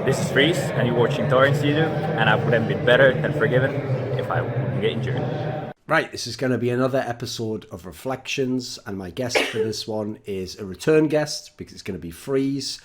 This is Freeze, and you're watching Thorin Studio, and I would have been better than forgiven if I wouldn't get injured. Right, this is going to be another episode of Reflections, and my guest for this one is a return guest because it's going to be Freeze.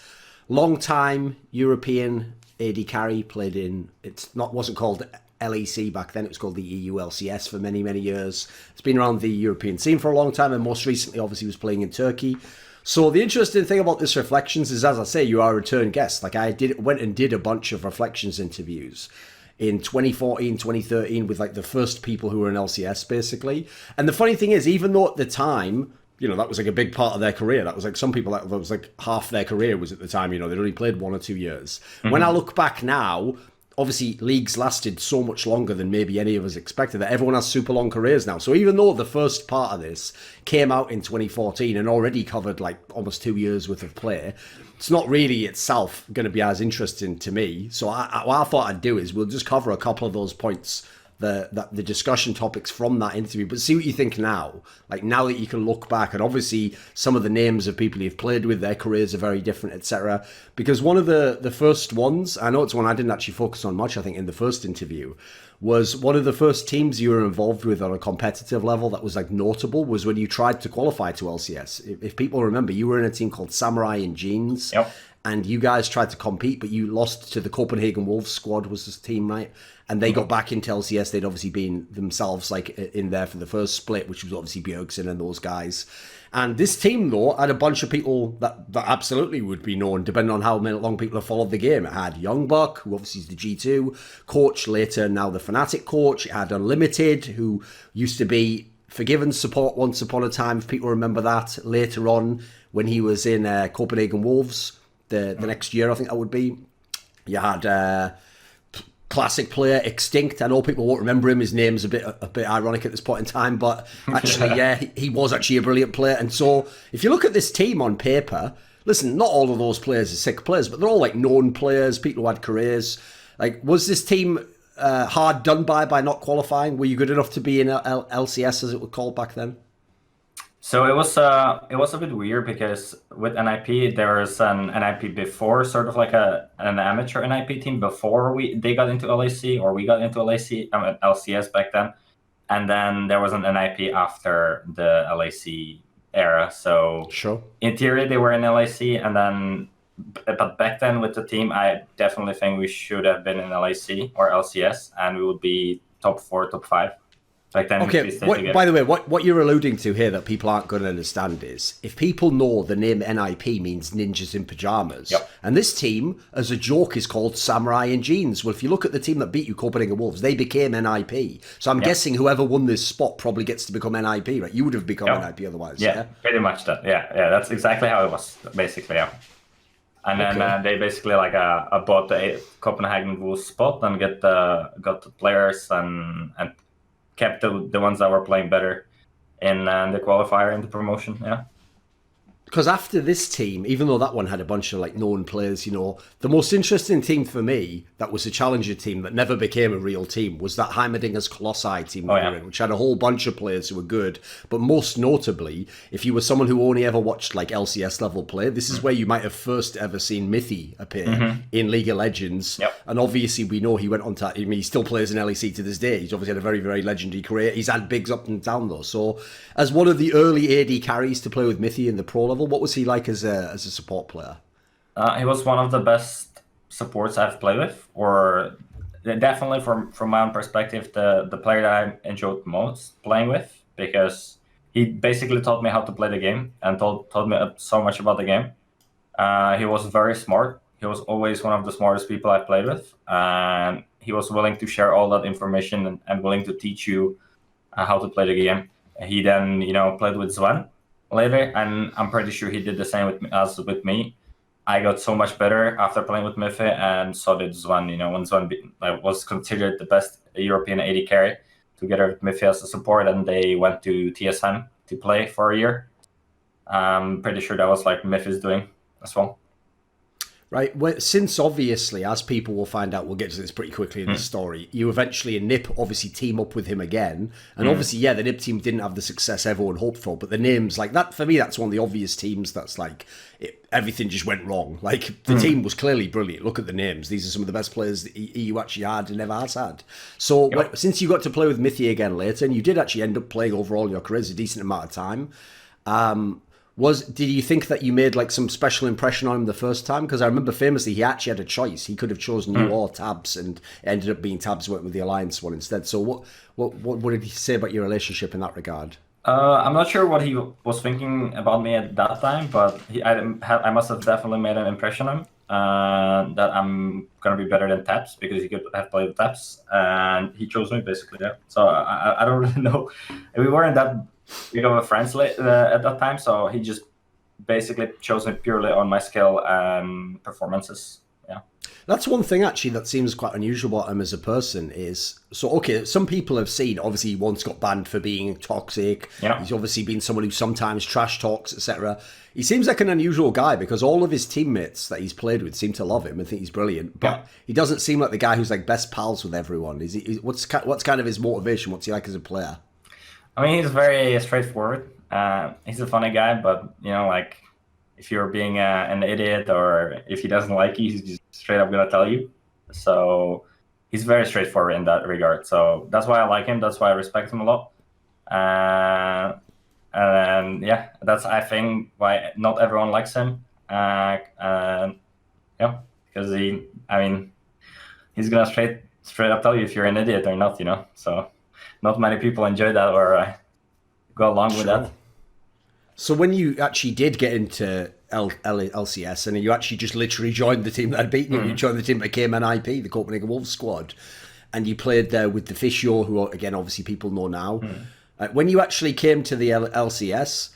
Long-time European AD carry, played in, wasn't called LEC back then, it was called the EU LCS for many, many years. It's been around the European scene for a long time, and most recently obviously was playing in Turkey. So the interesting thing about this Reflections is, as I say, you are a return guest. Like went and did a bunch of Reflections interviews in 2014, 2013 with like the first people who were in LCS basically. And the funny thing is, even though at the time, that was like a big part of their career. That was like some people, that was like half their career was at the time, they'd only played 1 or 2 years. Mm-hmm. When I look back now, obviously leagues lasted so much longer than maybe any of us expected, that everyone has super long careers now. So even though the first part of this came out in 2014 and already covered like almost 2 years worth of play, it's not really itself going to be as interesting to me. So what I thought I'd do is we'll just cover a couple of those points, the discussion topics from that interview, but see what you think now. Like now that you can look back, and obviously some of the names of people you've played with, their careers are very different, etc. Because one of the first ones, I know it's one I didn't actually focus on much, I think, in the first interview, was one of the first teams you were involved with on a competitive level that was like notable was when you tried to qualify to LCS. If people remember, you were in a team called Samurai and Jeans. Yep. And you guys tried to compete, but you lost to the Copenhagen Wolves squad, was this team, right? And they got back into LCS. They'd obviously been themselves like in there for the first split, which was obviously Bjergsen and those guys. And this team, though, had a bunch of people that absolutely would be known, depending on how long people have followed the game. It had Youngbuck, who obviously is the G2 coach, later now the Fnatic coach. It had Unlimited, who used to be Forgiven support once upon a time, if people remember that, later on when he was in Copenhagen Wolves. The next year, I think that would be. You had classic player Extinct. I know people won't remember him. His name's a bit ironic at this point in time, but actually, yeah, he was actually a brilliant player. And so, if you look at this team on paper, listen, not all of those players are sick players, but they're all like known players, people who had careers. Like, was this team hard done by not qualifying? Were you good enough to be in LCS, as it was called back then? So it was a bit weird because with NiP there was an NiP before, sort of like an amateur NiP team before they got into LAC, or we got into LCS back then, and then there was an NiP after the LAC era. So sure, in theory they were in LAC, and then but back then with the team, I definitely think we should have been in LAC or LCS, and we would be top 4, top 5. Like then okay, by the way, what you're alluding to here that people aren't going to understand is, if people know the name NiP means ninjas in pajamas, yep. And this team, as a joke, is called Samurai in Jeans. Well, if you look at the team that beat you, Copenhagen Wolves, they became NiP. So I'm guessing whoever won this spot probably gets to become NiP, right? You would have become NiP otherwise. Yeah, pretty much that. Yeah, that's exactly how it was, basically, yeah. And then they basically bought the Copenhagen Wolves spot and got the players and kept the ones that were playing better in the qualifier and the promotion, yeah. Because after this team, even though that one had a bunch of like known players, the most interesting team for me that was a challenger team that never became a real team was that Heimerdinger's Colossi team we were in, which had a whole bunch of players who were good. But most notably, if you were someone who only ever watched like LCS level play, this is where you might have first ever seen Mithy appear in League of Legends. Yep. And obviously we know he went on to, he still plays in LEC to this day. He's obviously had a very, very legendary career. He's had bigs up and down though. So as one of the early AD carries to play with Mithy in the pro level, what was he like as a support player? He was one of the best supports I've played with, or definitely from my own perspective, the player that I enjoyed most playing with, because he basically taught me how to play the game and told me so much about the game. He was very smart. He was always one of the smartest people I played with, and he was willing to share all that information and willing to teach you how to play the game. He then, played with Sven later, and I'm pretty sure he did the same as with me. I got so much better after playing with mithy, and so did Sven. When Sven was considered the best European AD carry, together with mithy as a support, and they went to TSM to play for a year. I'm pretty sure that was like mithy's doing as well. Right. Well, since obviously, as people will find out, we'll get to this pretty quickly in the story, you eventually and NiP obviously team up with him again. And obviously, yeah, the NiP team didn't have the success everyone hoped for, but the names, like that, for me, that's one of the obvious teams that's like, everything just went wrong. Like, the team was clearly brilliant. Look at the names. These are some of the best players the EU actually had and never has had. So, since you got to play with Mithy again later, and you did actually end up playing overall your careers a decent amount of time, did you think that you made like some special impression on him the first time? Because I remember famously he actually had a choice. He could have chosen you or Tabs, and it ended up being Tabs went with the Alliance one instead. So what did he say about your relationship in that regard? I'm not sure what he was thinking about me at that time, but I must have definitely made an impression on him that I'm gonna be better than Tabs because he could have played with Tabs, and he chose me basically. Yeah. So I don't really know. We weren't that big of a friends at that time, so he just basically chose me purely on my skill and performances. Yeah. That's one thing actually that seems quite unusual about him as a person is, so okay, some people have seen, obviously he once got banned for being toxic. Yeah. He's obviously been someone who sometimes trash talks, etc. He seems like an unusual guy because all of his teammates that he's played with seem to love him and think he's brilliant, but he doesn't seem like the guy who's like best pals with everyone. What's kind of his motivation? What's he like as a player? I mean, he's very straightforward. He's a funny guy, but you know, like if you're being an idiot or if he doesn't like you, he's just straight up gonna tell you. So he's very straightforward in that regard. So that's why I like him. That's why I respect him a lot. And yeah, that's I think why not everyone likes him. Yeah, because he's gonna straight up tell you if you're an idiot or not. You know, so. Not many people enjoy that or go along with that. So when you actually did get into LCS and you actually just literally joined the team that had beaten you, you joined the team that became NiP, the Copenhagen Wolves squad, and you played there with the Fisio, who again obviously people know now. When you actually came to the LCS,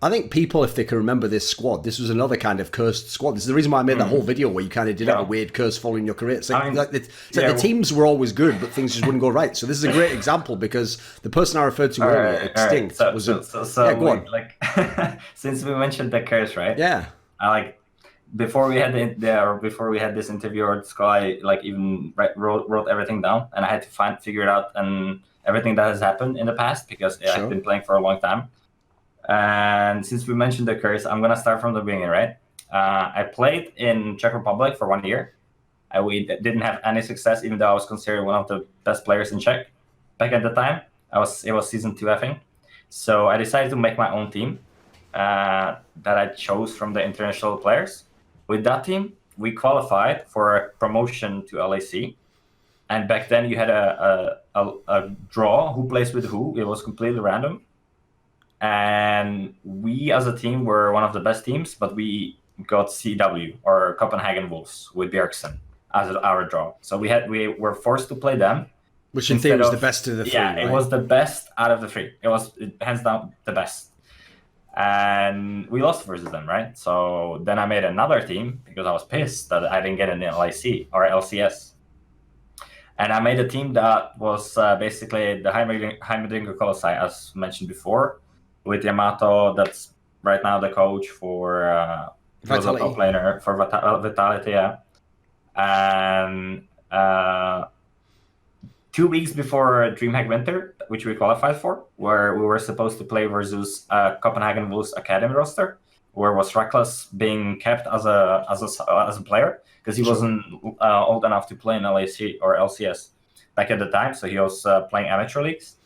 I think people, if they can remember this squad, this was another kind of cursed squad. This is the reason why I made that whole video where you kind of did have a weird curse following your career. It's like, the teams were always good, but things just wouldn't go right. So this is a great example because the person I referred to earlier, Extinct, was go on. Like, since we mentioned the curse, right? Yeah. Before we had this interview or this call, I even wrote everything down, and I had to figure it out and everything that has happened in the past because I've been playing for a long time. And since we mentioned the curse, I'm gonna start from the beginning, right? I played in Czech Republic for 1 year. We didn't have any success, even though I was considered one of the best players in Czech back at the time. It was season 2, I think. So I decided to make my own team that I chose from the international players. With that team, we qualified for a promotion to LAC. And back then, you had a draw who plays with who. It was completely random. And we as a team were one of the best teams, but we got CW or Copenhagen Wolves with Bjergsen as our draw. So we were forced to play them. Which in theory was the best of the three. Yeah, right? It was the best out of the three. It was hands down the best. And we lost versus them, right? So then I made another team because I was pissed that I didn't get an LIC or LCS. And I made a team that was basically the Heimerdinger Colossi, as mentioned before, with Yamato, that's right now the coach for Vitality. Top laner for Vitality, yeah. And 2 weeks before DreamHack Winter, which we qualified for, where we were supposed to play versus Copenhagen Wolves Academy roster, where was Rekkles being kept as a player because he wasn't old enough to play in LAC or LCS back at the time, so he was playing amateur leagues.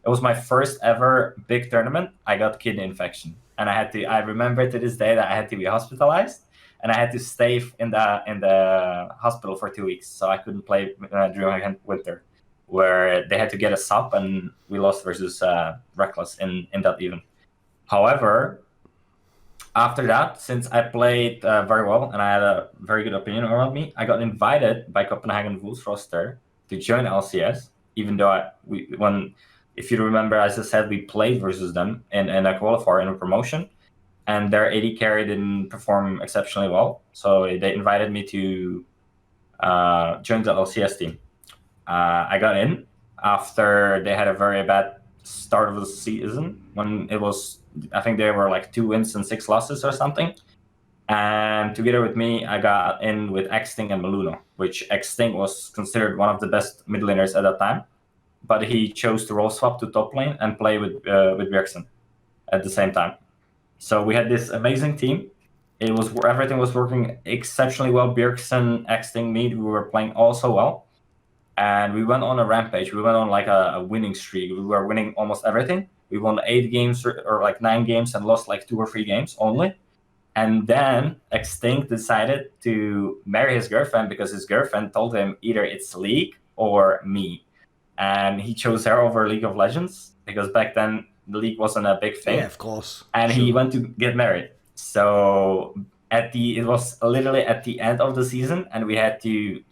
It was my first ever big tournament. I got kidney infection, and I remember to this day that I had to be hospitalized, and I had to stay in the hospital for 2 weeks, so I couldn't play during winter, where they had to get a sub, and we lost versus Rekkles in that event. However, after that, since I played very well and I had a very good opinion around me, I got invited by Copenhagen Wolves roster to join LCS, even though if you remember, as I said, we played versus them in a qualifier in a promotion, and their AD carry didn't perform exceptionally well. So they invited me to join the LCS team. I got in after they had a very bad start of the season when it was, I think they were like 2 wins and 6 losses or something. And together with me, I got in with Xting and Meluno, which Xting was considered one of the best mid laners at that time. But he chose to role swap to top lane and play with Bjergsen at the same time. So we had this amazing team. Everything was working exceptionally well. Bjergsen, Xting, me, we were playing also well. And we went on a rampage. We went on like a winning streak. We were winning almost everything. We won 8 games or like 9 games and lost like 2 or 3 games only. And then Xting decided to marry his girlfriend because his girlfriend told him either it's League or me. And he chose her over League of Legends because back then the League wasn't a big thing. Yeah, of course. And he went to get married. So it was literally at the end of the season, and we had to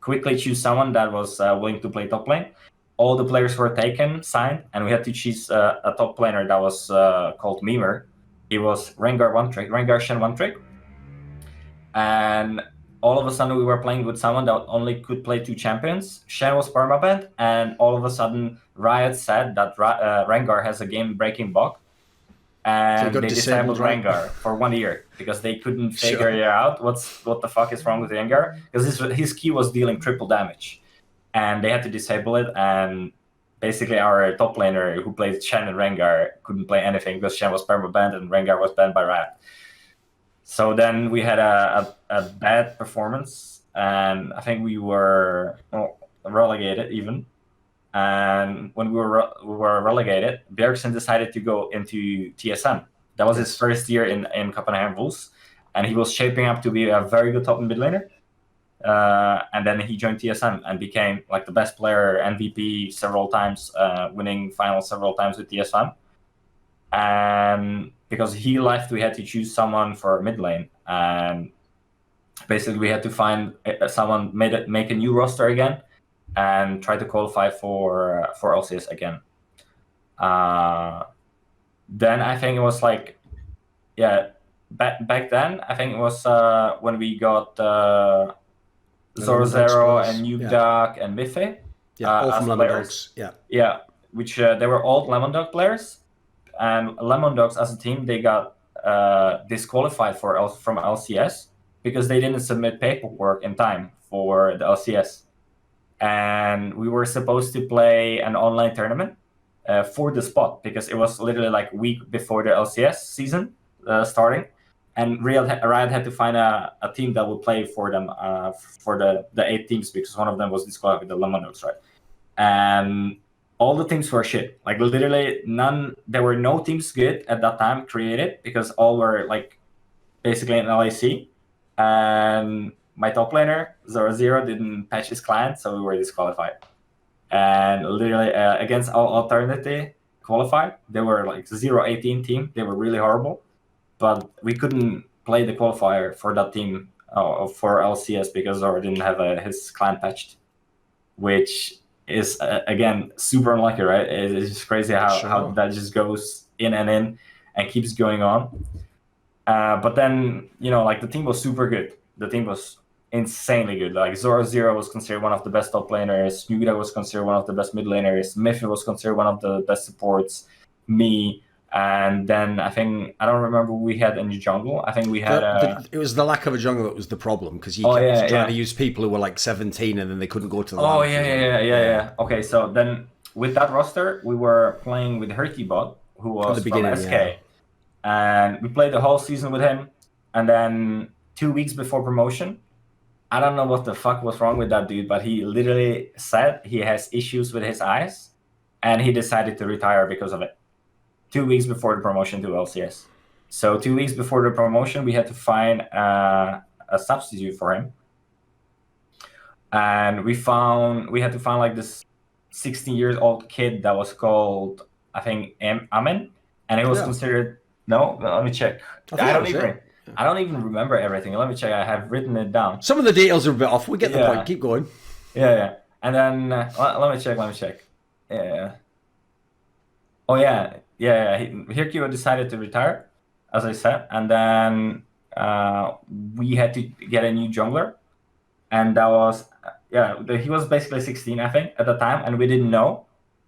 quickly choose someone that was willing to play top lane. All the players were signed, and we had to choose a top laner that was called Mimer. He was Rengar Shen one trick. And all of a sudden we were playing with someone that only could play 2 champions. Shen was permabanned, and all of a sudden Riot said that Rengar has a game-breaking bug. And they disabled Rengar for 1 year because they couldn't figure out what the fuck is wrong with Rengar, because his Q was dealing triple damage, and they had to disable it. And basically our top laner who played Shen and Rengar couldn't play anything because Shen was perma-banned and Rengar was banned by Riot. So then we had a bad performance, and I think we were relegated even. And when we were relegated, Bjergsen decided to go into TSM. That was his first year in Copenhagen Wolves, and he was shaping up to be a very good top mid laner. And then he joined TSM and became like the best player, MVP several times, winning finals several times with TSM. And because he left, we had to choose someone for mid lane, and basically we had to find someone, make a new roster again, and try to qualify for LCS again. Then I think it was like, back then I think it was when we got Zoro and Nukeduck and mithy. Yeah, all from Lemon Dogs. Yeah, which they were all Lemon Dog players. And Lemon Dogs as a team, they got disqualified from LCS because they didn't submit paperwork in time for the LCS. And we were supposed to play an online tournament for the spot because it was literally like a week before the LCS season starting. And Riot had to find a team that would play for them for the 8 teams, because one of them was disqualified with the Lemon Dogs, right? And all the teams were shit. Like literally none. There were no teams good at that time created because all were like basically in LAC. And my top laner, Zero, didn't patch his client, so we were disqualified. And literally against all Alternity qualified, they were like 0-18 team. They were really horrible. But we couldn't play the qualifier for that team for LCS because Zoro didn't have his client patched, which is, again, super unlucky, right? It's just crazy how that just goes in and keeps going on. But then, like the team was super good. The team was insanely good. Like Zero was considered one of the best top laners. Nukeduck was considered one of the best mid laners. mithy was considered one of the best supports. Me. And then I don't remember who we had in the jungle. I think we had... it was the lack of a jungle that was the problem, because you kept trying to use people who were like 17 and then they couldn't go to the lane. Yeah. Okay, so then with that roster, we were playing with Hertybot, who was from SK. Yeah. And we played the whole season with him. And then 2 weeks before promotion, I don't know what the fuck was wrong with that dude, but he literally said he has issues with his eyes, and he decided to retire because of it. 2 weeks before the promotion to LCS. So 2 weeks before the promotion, we had to find a substitute for him. And we had to find like this 16-year-old kid that was called, I think, Amin. And it was considered, no, let me check. I don't even remember everything. Let me check. I have written it down. Some of the details are a bit off. We get the point. Keep going. Yeah. And then, let me check. Yeah. Oh, yeah. Hirkio decided to retire, as I said, and then we had to get a new jungler, and that was he was basically 16, I think, at the time, and we didn't know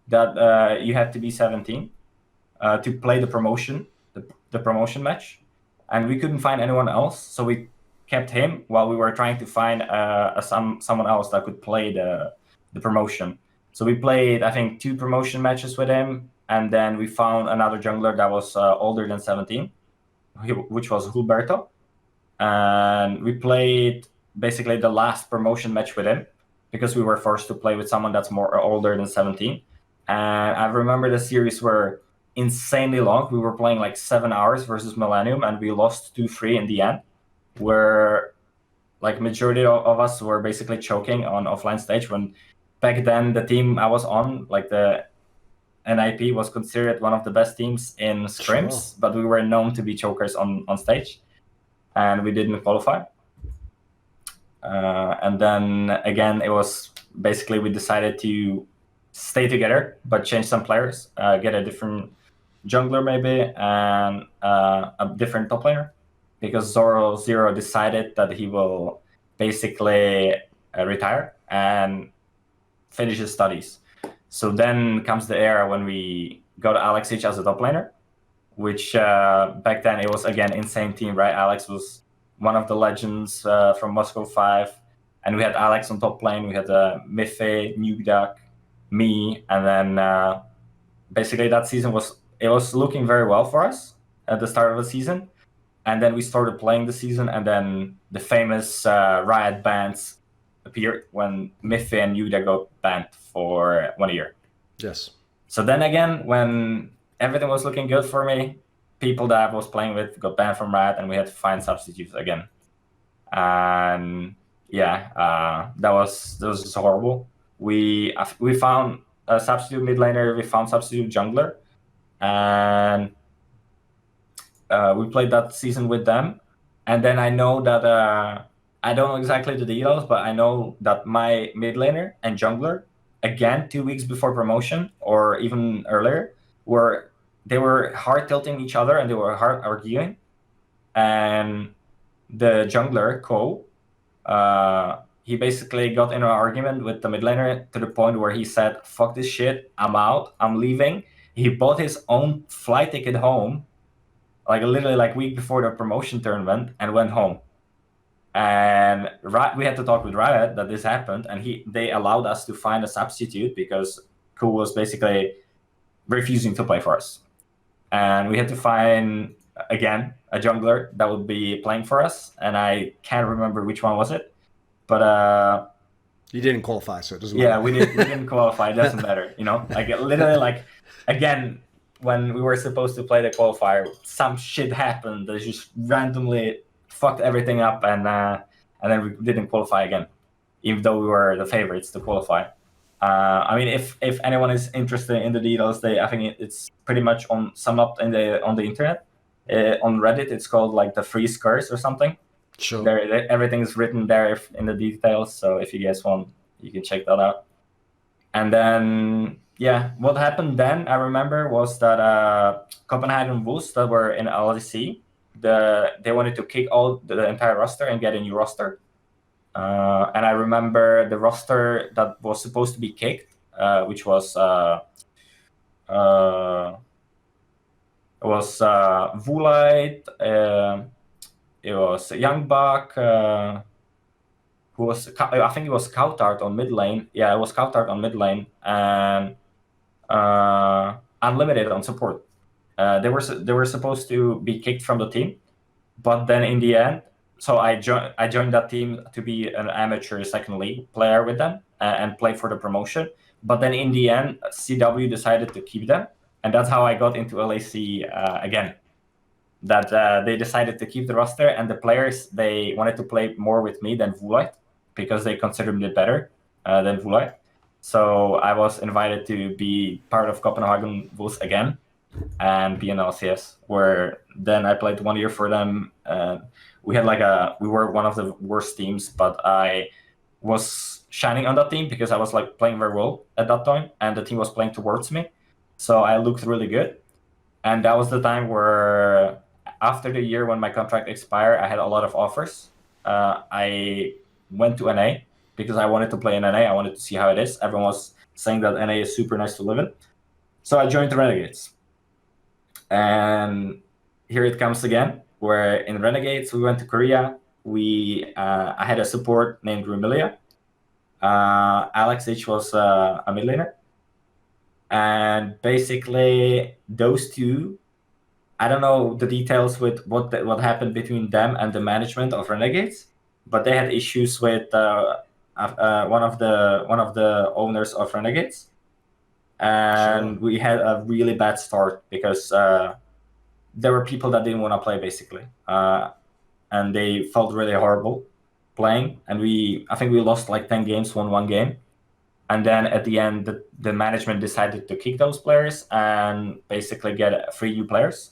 that you had to be 17 to play the promotion, the promotion match, and we couldn't find anyone else, so we kept him while we were trying to find someone else that could play the promotion. So we played, I think, 2 promotion matches with him, and then we found another jungler that was older than 17, which was Gilberto. And we played basically the last promotion match with him because we were forced to play with someone that's more older than 17. And I remember the series were insanely long. We were playing like 7 hours versus Millennium, and we lost 2-3 in the end, where like majority of us were basically choking on offline stage. When back then the team I was on, like the NiP, was considered one of the best teams in scrims, but we were known to be chokers on stage, and we didn't qualify. And then again, it was basically we decided to stay together but change some players, get a different jungler maybe, and a different top laner, because Zoro decided that he will basically retire and finish his studies. So then comes the era when we got Aleš as a top laner, which back then it was again insane team, right? Aleš was one of the legends from Moscow 5, and we had Aleš on top lane. We had mithy, Nuke, me, and then basically that season was looking very well for us at the start of the season. And then we started playing the season, and then the famous Riot bans appeared when mithy and Nuke got banned for 1 year. Yes. So then again, when everything was looking good for me, people that I was playing with got banned from Riot, and we had to find substitutes again. And yeah, that was just horrible. We found a substitute mid laner, we found substitute jungler, and we played that season with them. And then I know that I don't know exactly the details, but I know that my mid laner and jungler, again 2 weeks before promotion or even earlier, were hard tilting each other, and they were hard arguing. And the jungler Ko, he basically got in an argument with the mid laner to the point where he said, "Fuck this shit, I'm out, I'm leaving." He bought his own flight ticket home, like literally like week before the promotion tournament, and went home. And we had to talk with Riot that this happened, and they allowed us to find a substitute because Ko was basically refusing to play for us. And we had to find, again, a jungler that would be playing for us, and I can't remember which one was it, but you didn't qualify, so it doesn't matter. Yeah, we didn't qualify. It doesn't matter, you know. Like literally, like again, when we were supposed to play the qualifier, some shit happened that just randomly fucked everything up, and then we didn't qualify again, even though we were the favorites to qualify. I mean, if anyone is interested in the details, I think it's pretty much summed up on the internet. On Reddit, it's called like the freeze curse or something. Sure. Everything is written there in the details. So if you guys want, you can check that out. And then yeah, what happened then, I remember, was that Copenhagen Wolves that were in LEC, they wanted to kick out the entire roster and get a new roster. And I remember the roster that was supposed to be kicked, which was Vulite, it was Young Buck, who was, I think it was Coutard on mid lane. Yeah, it was Coutard on mid lane, and Unlimited on support. They were supposed to be kicked from the team, but then in the end, so I joined that team to be an amateur second league player with them and play for the promotion. But then in the end, CW decided to keep them, and that's how I got into LAC again. That they decided to keep the roster, and the players, they wanted to play more with me than Vulite because they considered me better than Vulite. So I was invited to be part of Copenhagen Wolves again and be an LCS, where then I played 1 year for them. We were one of the worst teams, but I was shining on that team because I was like playing very well at that time, and the team was playing towards me. So I looked really good. And that was the time where, after the year when my contract expired, I had a lot of offers. I went to NA because I wanted to play in NA. I wanted to see how it is. Everyone was saying that NA is super nice to live in. So I joined the Renegades. And here it comes again. where in Renegades we went to Korea. I had a support named Rumilia. Alex H was a mid laner. And basically those two, I don't know the details with what happened between them and the management of Renegades, but they had issues with one of the owners of Renegades, and we had a really bad start because there were people that didn't want to play basically, and they felt really horrible playing, and I think we lost like 10 games, won 1 game. And then at the end, the management decided to kick those players and basically get 3 new players,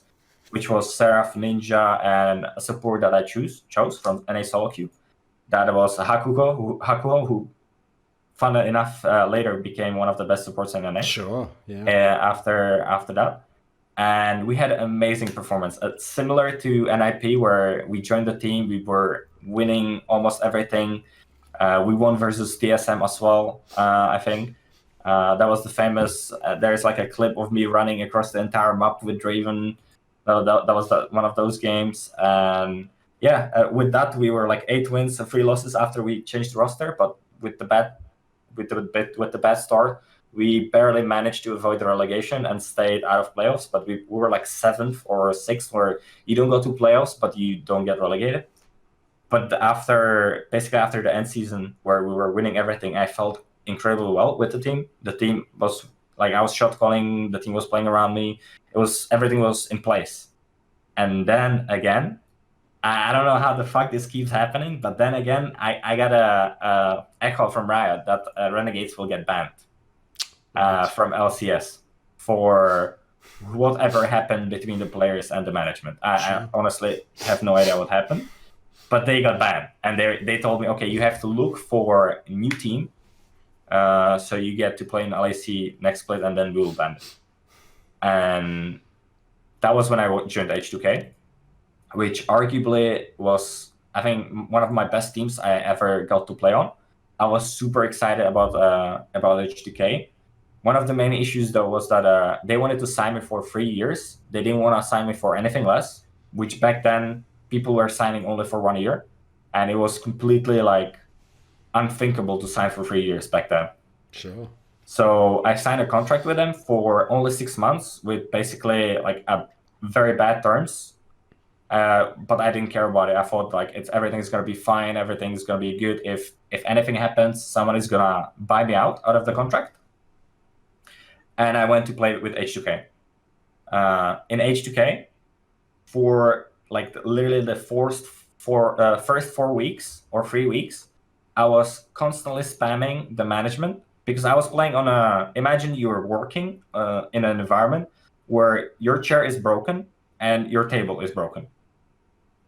which was Seraph, Ninja, and a support that I chose from NA Solo Queue. That was Hakuho, who fun enough, later became one of the best supports in NA. Sure, yeah. After that. And we had an amazing performance. Similar to NiP, where we joined the team, we were winning almost everything. We won versus TSM as well, I think. That was the famous, there's like a clip of me running across the entire map with Draven. That was one of those games. And yeah, with that, we were like 8 wins and 3 losses after we changed the roster. But with the bad start, we barely managed to avoid the relegation and stayed out of playoffs. But we were like 7th or 6th, where you don't go to playoffs, but you don't get relegated. But after the end season, where we were winning everything, I felt incredibly well with the team. The team was like, I was shot calling, the team was playing around me. Everything was in place. And then again, I don't know how the fuck this keeps happening, but then again, I got a echo from Riot that Renegades will get banned from LCS for whatever happened between the players and the management. I honestly have no idea what happened. But they got banned, and they told me, okay, you have to look for a new team, so you get to play in LAC next split, and then we will ban it. And that was when I joined H2k, which arguably was, I think, one of my best teams I ever got to play on. I was super excited about H2k. One of the main issues, though, was that they wanted to sign me for 3 years. They didn't want to sign me for anything less, which back then, people were signing only for 1 year, and it was completely like unthinkable to sign for 3 years back then. Sure. So I signed a contract with them for only 6 months with basically like a very bad terms, but I didn't care about it. I thought like everything's gonna be fine, everything's gonna be good. If anything happens, someone is gonna buy me out of the contract. And I went to play with H2k. In H2k, for like literally the first 4 weeks or 3 weeks, I was constantly spamming the management because I was playing on imagine you're working in an environment where your chair is broken and your table is broken.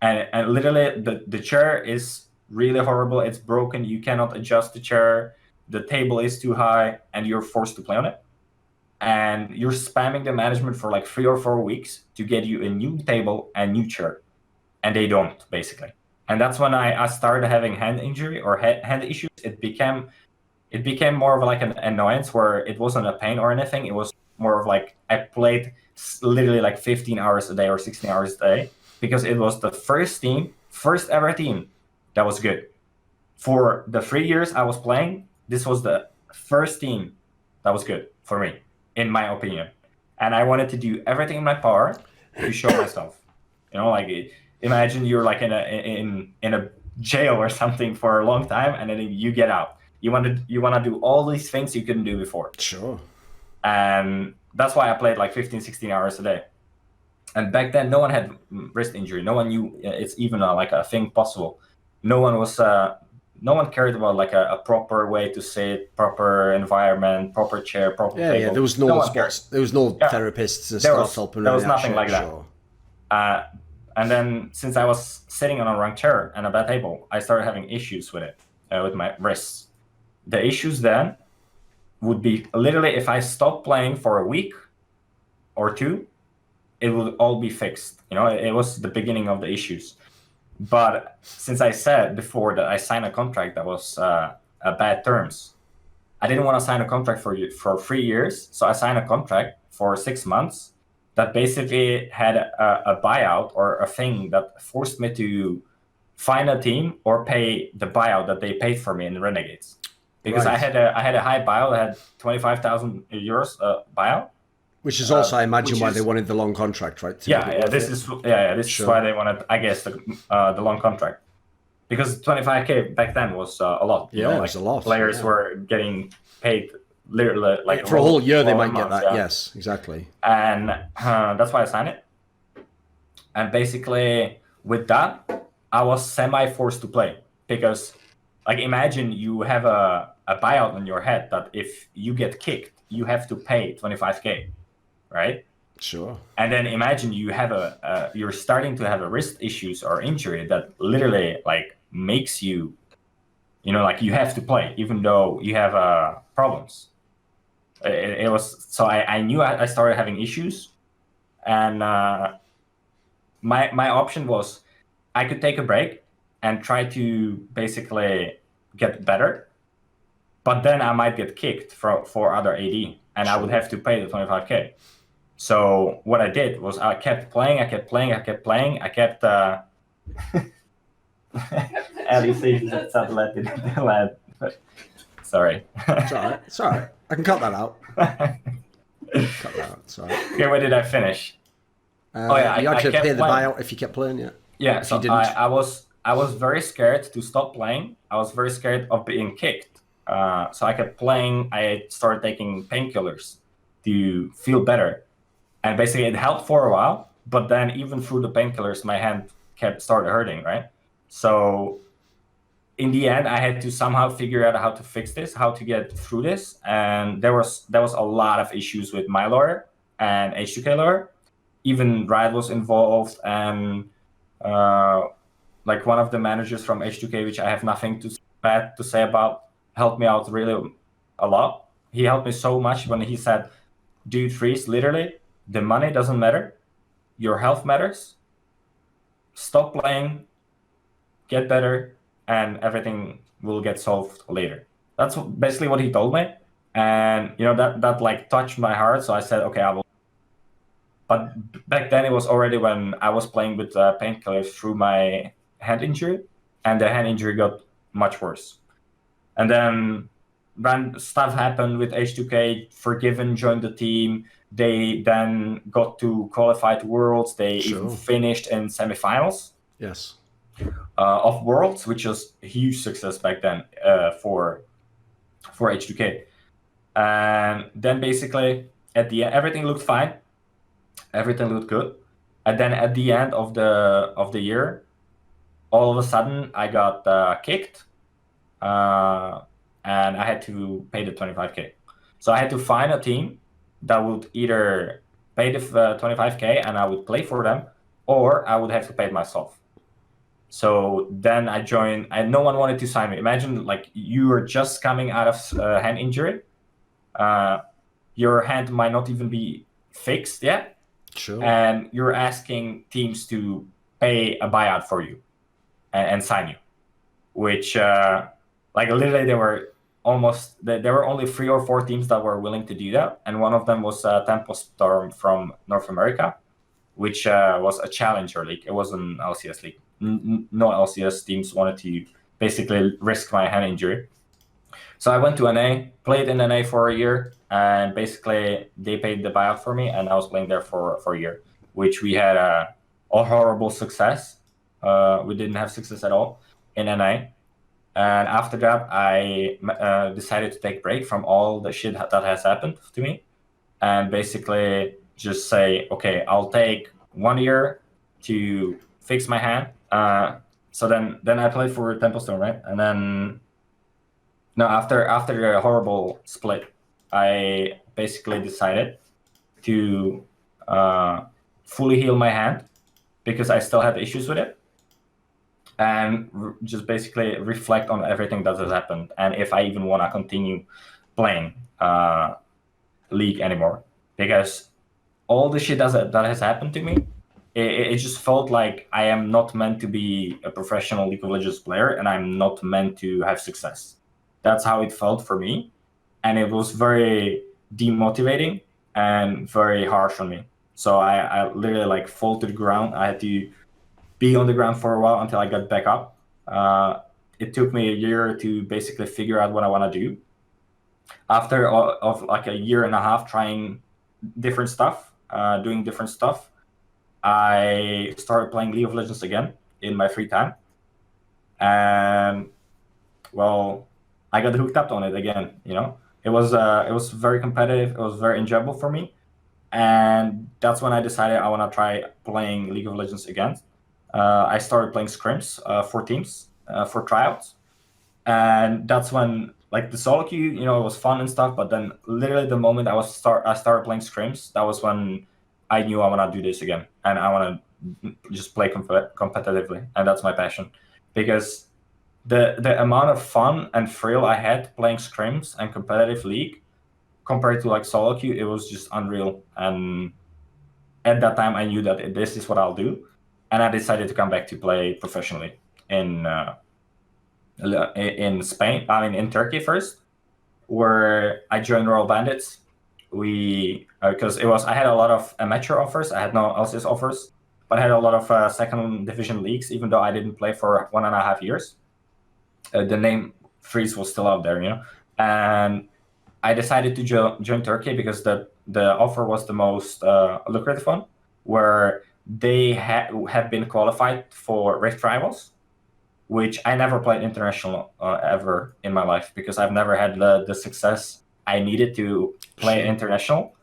And literally the chair is really horrible. It's broken. You cannot adjust the chair. The table is too high and you're forced to play on it. And you're spamming the management for like 3 or 4 weeks to get you a new table and new chair. And they don't, basically. And that's when I started having hand injury or hand issues. It became more of like an annoyance, where it wasn't a pain or anything. It was more of like I played literally like 15 hours a day or 16 hours a day, because it was the first ever team that was good. For the 3 years I was playing, this was the first team that was good for me, in my opinion. And I wanted to do everything in my power to show myself. You know, like imagine you're like in a jail or something for a long time, and then you get out. You want to do all these things you couldn't do before. Sure. And that's why I played like 15, 16 hours a day. And back then, no one had wrist injury. No one knew it's even like a thing possible. No one cared about like a proper way to sit, proper environment, proper chair, proper table. Yeah. There was no spots. There was no therapists and stuff helping. There was nothing like that. And then since I was sitting on a wrong chair and a bad table, I started having issues with it, with my wrists. The issues then would be literally if I stopped playing for a week or 2, it would all be fixed. You know, it was the beginning of the issues. But since I said before that I signed a contract that was a bad terms, I didn't want to sign a contract for 3 years. So I signed a contract for 6 months that basically had a buyout or a thing that forced me to find a team or pay the buyout that they paid for me in Renegades. Because Right. I had a high buyout. I had 25,000 euros buyout. Which is also, I imagine, why is- they wanted the long contract, right? To Yeah, make it yeah. worth This it. is Sure. why they wanted, I guess, the long contract. Because 25K back then was a lot. You Yeah, know, it like was a lot, Players yeah. were getting paid literally like For a whole year, they lot might get amounts, that. yeah. Yes, exactly. And that's why I signed it. And basically, with that, I was semi-forced to play because, like, imagine you have a buyout on your head that if you get kicked, you have to pay 25K, right? Sure. And then imagine you have you're starting to have a wrist issues or injury that literally like makes you, you know, like you have to play even though you have problems. It was so I knew I started having issues, and my option was I could take a break and try to basically get better, but then I might get kicked for other AD, and I would have to pay the 25K. So what I did was I kept playing. I kept. Sorry. It's all right. It's all right. I can cut that out. Cut that out. It's all right. Okay, where did I finish? You I actually kept pay the playing. buyout if you kept playing, yeah. Yeah, If so you didn't. I was very scared to stop playing. I was very scared of being kicked. So I kept playing. I started taking painkillers to feel better, and basically it helped for a while. But then even through the painkillers, my hand started hurting. Right. So in the end, I had to somehow figure out how to fix this, how to get through this, and there was a lot of issues with my lawyer and H2k lawyer. Even Riot was involved, and like one of the managers from H2k, which I have nothing bad to say about, helped me out really a lot. He helped me so much when he said, dude, Freeze, literally, the money doesn't matter. Your health matters. Stop playing, get better, and everything will get solved later. That's basically what he told me. And, you know, that like touched my heart. So I said, okay, I will. But back then it was already when I was playing with painkillers through my hand injury, and the hand injury got much worse. And then when stuff happened with H2k, Forgiven joined the team. They then got to qualify to Worlds. They even finished in semifinals. Yes. Of Worlds, which was a huge success back then for H2k. And then basically at the end, everything looked fine. Everything looked good. And then at the end of the year, all of a sudden I got kicked, and I had to pay the 25K. So I had to find a team that would either pay the 25K and I would play for them, or I would have to pay it myself. So then I joined, and no one wanted to sign me. Imagine like you are just coming out of hand injury. Your hand might not even be fixed yet. Sure. And you're asking teams to pay a buyout for you and sign you, which like literally there were only 3 or 4 teams that were willing to do that, and one of them was Tempo Storm from North America, which was a challenger league. It was an LCS league. No LCS teams wanted to basically risk my hand injury. So I went to NA, played in NA for a year, and basically they paid the buyout for me, and I was playing there for a year, which we had a horrible success. We didn't have success at all in NA. And after that, I decided to take a break from all the shit that has happened to me, and basically just say, okay, I'll take 1 year to fix my hand. So then I played for Temple Stone, right? And then no, after the horrible split, I basically decided to fully heal my hand because I still had issues with it, and just basically reflect on everything that has happened and if I even want to continue playing League anymore, because all the shit that has happened to me, it just felt like I am not meant to be a professional League of Legends player, and I'm not meant to have success. That's how it felt for me, and it was very demotivating and very harsh on me. So I literally like fall to the ground. I had to be on the ground for a while until I got back up. It took me a year to basically figure out what I want to do. After of like a year and a half trying different stuff, doing different stuff, I started playing League of Legends again in my free time. And well, I got hooked up on it again. It was very competitive. It was very enjoyable for me, and that's when I decided I want to try playing League of Legends again. I started playing scrims for teams for tryouts, and that's when like the solo queue, it was fun and stuff. But then literally the moment I started playing scrims, that was when I knew I want to do this again, and I want to just play competitively, and that's my passion, because the amount of fun and thrill I had playing scrims and competitive league compared to like solo queue, it was just unreal. And at that time, I knew that this is what I'll do, and I decided to come back to play professionally in Spain. I mean, in Turkey first, where I joined Royal Bandits. We because I had a lot of amateur offers. I had no LCS offers, but I had a lot of second division leagues, even though I didn't play for 1.5 years. The name Freeze was still out there, and I decided to join Turkey because the offer was the most lucrative one, where they have been qualified for Rift Rivals, which I never played international ever in my life, because I've never had the success I needed to play international.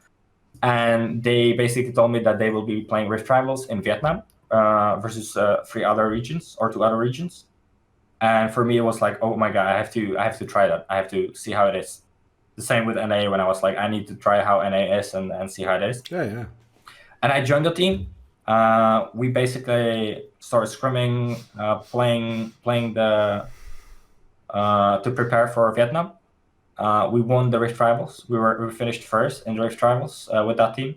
And they basically told me that they will be playing Rift Rivals in Vietnam versus 2 other regions. And for me, it was like, oh my god, I have to try that. I have to see how it is. The same with NA, when I was like, I need to try how NA is and see how it is. Yeah. And I joined the team. We basically started scrimming, playing the to prepare for Vietnam. We won the Rift Rivals. We finished first in the Rift Rivals with that team.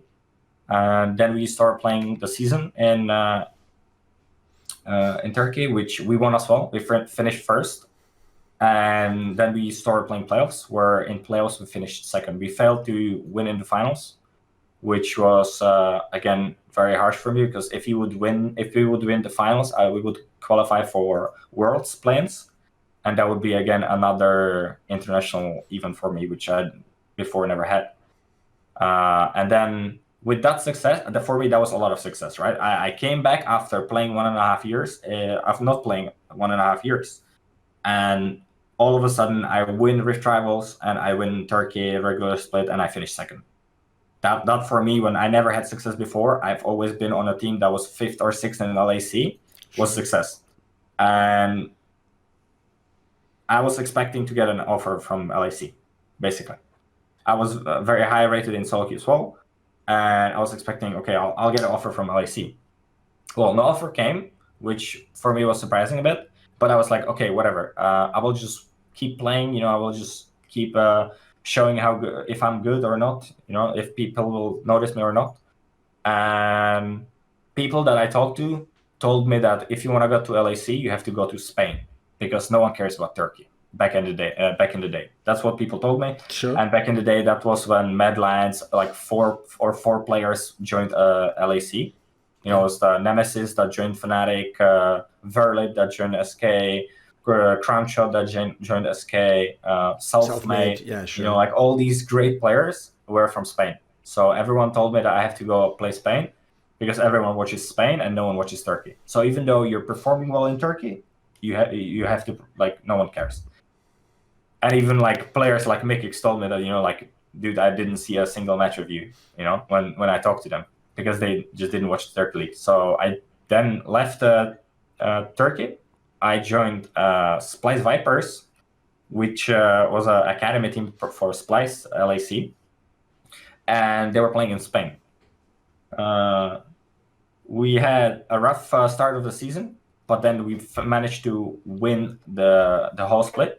And then we started playing the season in Turkey, which we won as well. We finished first, and then we started playing playoffs, where in playoffs we finished second. We failed to win in the finals, which was again very harsh for me, because if we would win the finals, we would qualify for Worlds play-ins, and that would be again another international event for me, which I before never had. And then with that success, for me, that was a lot of success, right? I came back after playing 1.5 years, after not playing 1.5 years. And all of a sudden, I win Rift Rivals, and I win Turkey regular split, and I finish second. That for me, when I never had success before, I've always been on a team that was 5th or 6th in LAC, was success. And I was expecting to get an offer from LAC, basically. I was very high rated in solo queue as well. And I was expecting, okay, I'll get an offer from LAC. Well, no offer came, which for me was surprising a bit. But I was like, okay, whatever. I will just keep playing. I will just keep showing how good, if I'm good or not. If people will notice me or not. And people that I talked to told me that if you want to go to LAC, you have to go to Spain, because no one cares about Turkey. Back in the day, that's what people told me. Sure. And back in the day, that was when Mad Lions, like 4 players joined LAC. It was the Nemesis that joined Fnatic, Verlit that joined SK, Crownshot that joined SK, Selfmade. Yeah, sure. Like all these great players were from Spain. So everyone told me that I have to go play Spain, because everyone watches Spain and no one watches Turkey. So even though you're performing well in Turkey, you have to, like, no one cares. And even like players like Mikix told me that, like, dude, I didn't see a single match of you, when I talked to them, because they just didn't watch the Turkey League. So I then left Turkey. I joined Splice Vipers, which was an academy team for Splice LAC, and they were playing in Spain. We had a rough start of the season, but then we managed to win the whole split.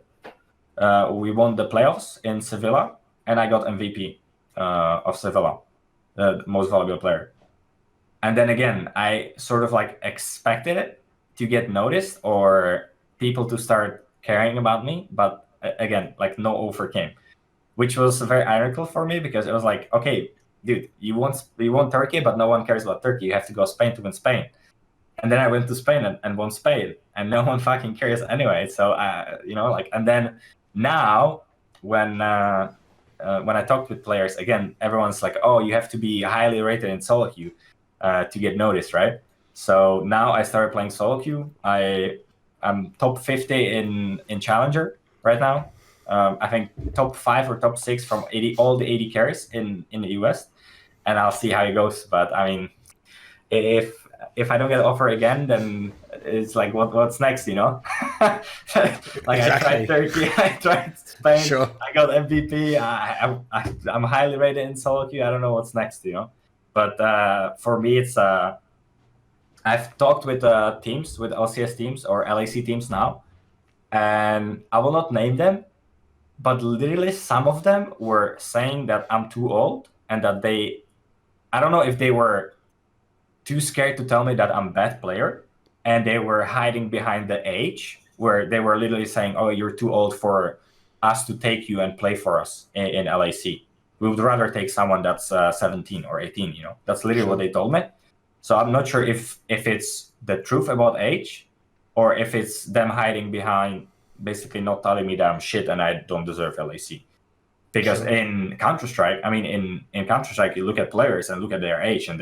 We won the playoffs in Sevilla, and I got MVP of Sevilla, the most valuable player. And then again, I sort of like expected it to get noticed or people to start caring about me, but again, like no offer came, which was very ironical for me, because it was like, okay, dude, you won Turkey, but no one cares about Turkey. You have to go Spain to win Spain. And then I went to Spain and won Spain, and no one fucking cares anyway. So and then now when I talked with players again, everyone's like, oh, you have to be highly rated in solo queue to get noticed, right? So now I started playing solo queue. I'm top 50 in Challenger right now. I think top 5 or top 6 from all the 80 carries in the US, and I'll see how it goes. But I mean, if I don't get an offer again, then it's like what's next, you know? Like exactly. I tried Turkey, I tried Spain, sure. I got MVP. I'm highly rated in solo queue. I don't know what's next, you know. But for me, it's I've talked with teams, with LCS teams or LAC teams now, and I will not name them, but literally some of them were saying that I'm too old and that I don't know if they were too scared to tell me that I'm a bad player, and they were hiding behind the age, where they were literally saying, oh, you're too old for us to take you and play for us in LAC. We would rather take someone that's 17 or 18, you know? That's literally what they told me. So I'm not sure if it's the truth about age, or if it's them hiding behind basically not telling me that I'm shit and I don't deserve LAC. Because in Counter-Strike, I mean, in Counter-Strike, you look at players and look at their age, and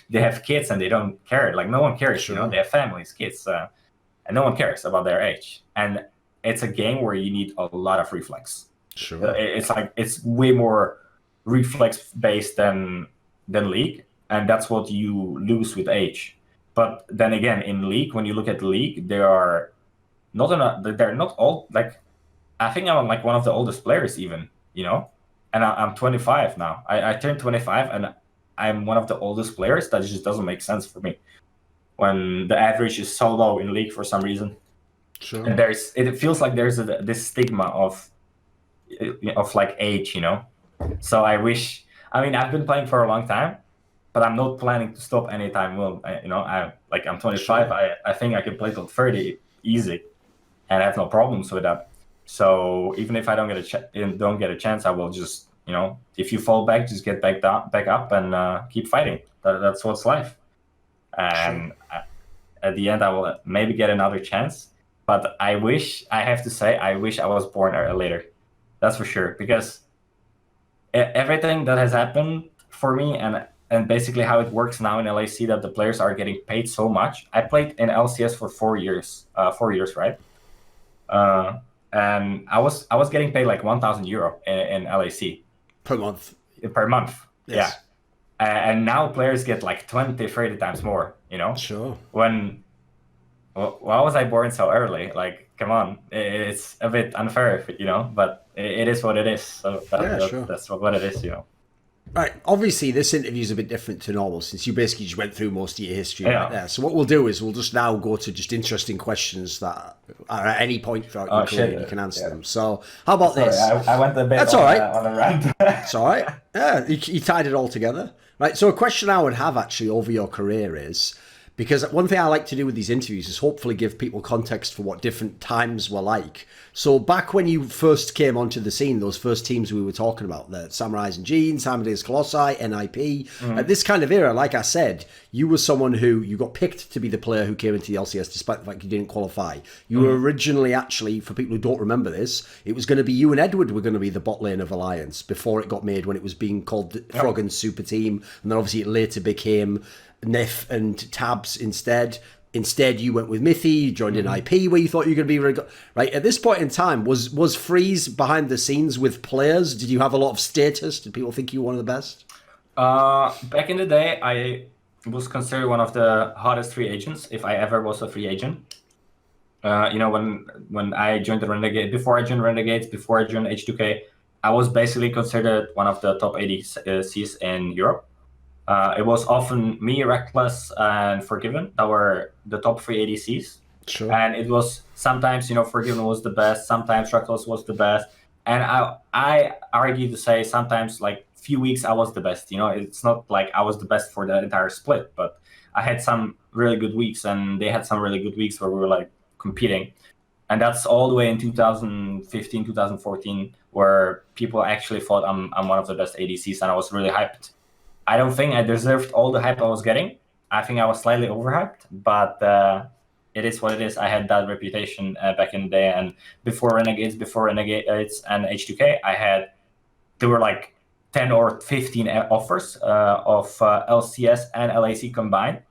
they have kids and they don't care. Like, no one cares, you know? They have families, kids, and no one cares about their age. And it's a game where you need a lot of reflex. Sure. It's way more reflex-based than League, and that's what you lose with age. But then again, in League, when you look at the League, they're not all, like, I think I'm like one of the oldest players even, you know, and I'm 25 now. I turned 25 and I'm one of the oldest players. That just doesn't make sense for me when the average is so low in League for some reason. Sure. And it feels like there's this stigma of like age, you know. So I've been playing for a long time, but I'm not planning to stop anytime. Well, I'm 25. Sure. I think I can play till 30 easy, and I have no problems with that. So even if I don't get a chance, I will just, you know, if you fall back, just get back up and keep fighting. That's what's life. And at the end, I will maybe get another chance. But I have to say, I wish I was born later. That's for sure. Because everything that has happened for me and basically how it works now in LAC, that the players are getting paid so much. I played in LCS for 4 years, right? And I was getting paid like €1,000 in LAC per month. Per month, yes. Yeah. And now players get like 20, 30 times more. You know. Sure. Why was I born so early? Like, come on, it's a bit unfair, you know. But it is what it is. So that's what it is, you know. Right. Obviously, this interview is a bit different to normal since you basically just went through most of your history right there. So what we'll do is we'll just now go to just interesting questions that are at any point throughout your career and you can answer them. So how about this? I went a bit That's on, all right. On a rant. That's all right. Yeah, you tied it all together. Right. So a question I would have actually over your career is, because one thing I like to do with these interviews is hopefully give people context for what different times were like. So back when you first came onto the scene, those first teams we were talking about, the Samurais and Jeans, Amadeus Colossi, NiP, at this kind of era, like I said, you were someone who you got picked to be the player who came into the LCS despite the fact you didn't qualify. You were originally actually, for people who don't remember this, it was going to be you and Edward were going to be the bot lane of Alliance before it got made when it was being called Froggen's Super Team. And then obviously it later became NiP and Tabs instead. Instead, you went with Mithy, you joined in NiP where you thought you were going to be really good. Right, at this point in time, was Freeze behind the scenes with players? Did you have a lot of status? Did people think you were one of the best? Back in the day, I was considered one of the hottest free agents, if I ever was a free agent. You know, when I joined the Renegade, before I joined Renegades, before I joined H2k, I was basically considered one of the top ADCs in Europe. It was often me, Rekkles, and Forgiven that were the top 3 ADCs. Sure. And it was sometimes, you know, Forgiven was the best, sometimes Rekkles was the best. And I argue to say sometimes, like, few weeks I was the best. You know, it's not like I was the best for the entire split, but I had some really good weeks and they had some really good weeks where we were, like, competing. And that's all the way in 2015, 2014, where people actually thought I'm one of the best ADCs, and I was really hyped. I don't think I deserved all the hype I was getting. I think I was slightly overhyped, but it is what it is. I had that reputation back in the day, and before Renegades and H2k, there were like 10 or 15 offers of LCS and LAC combined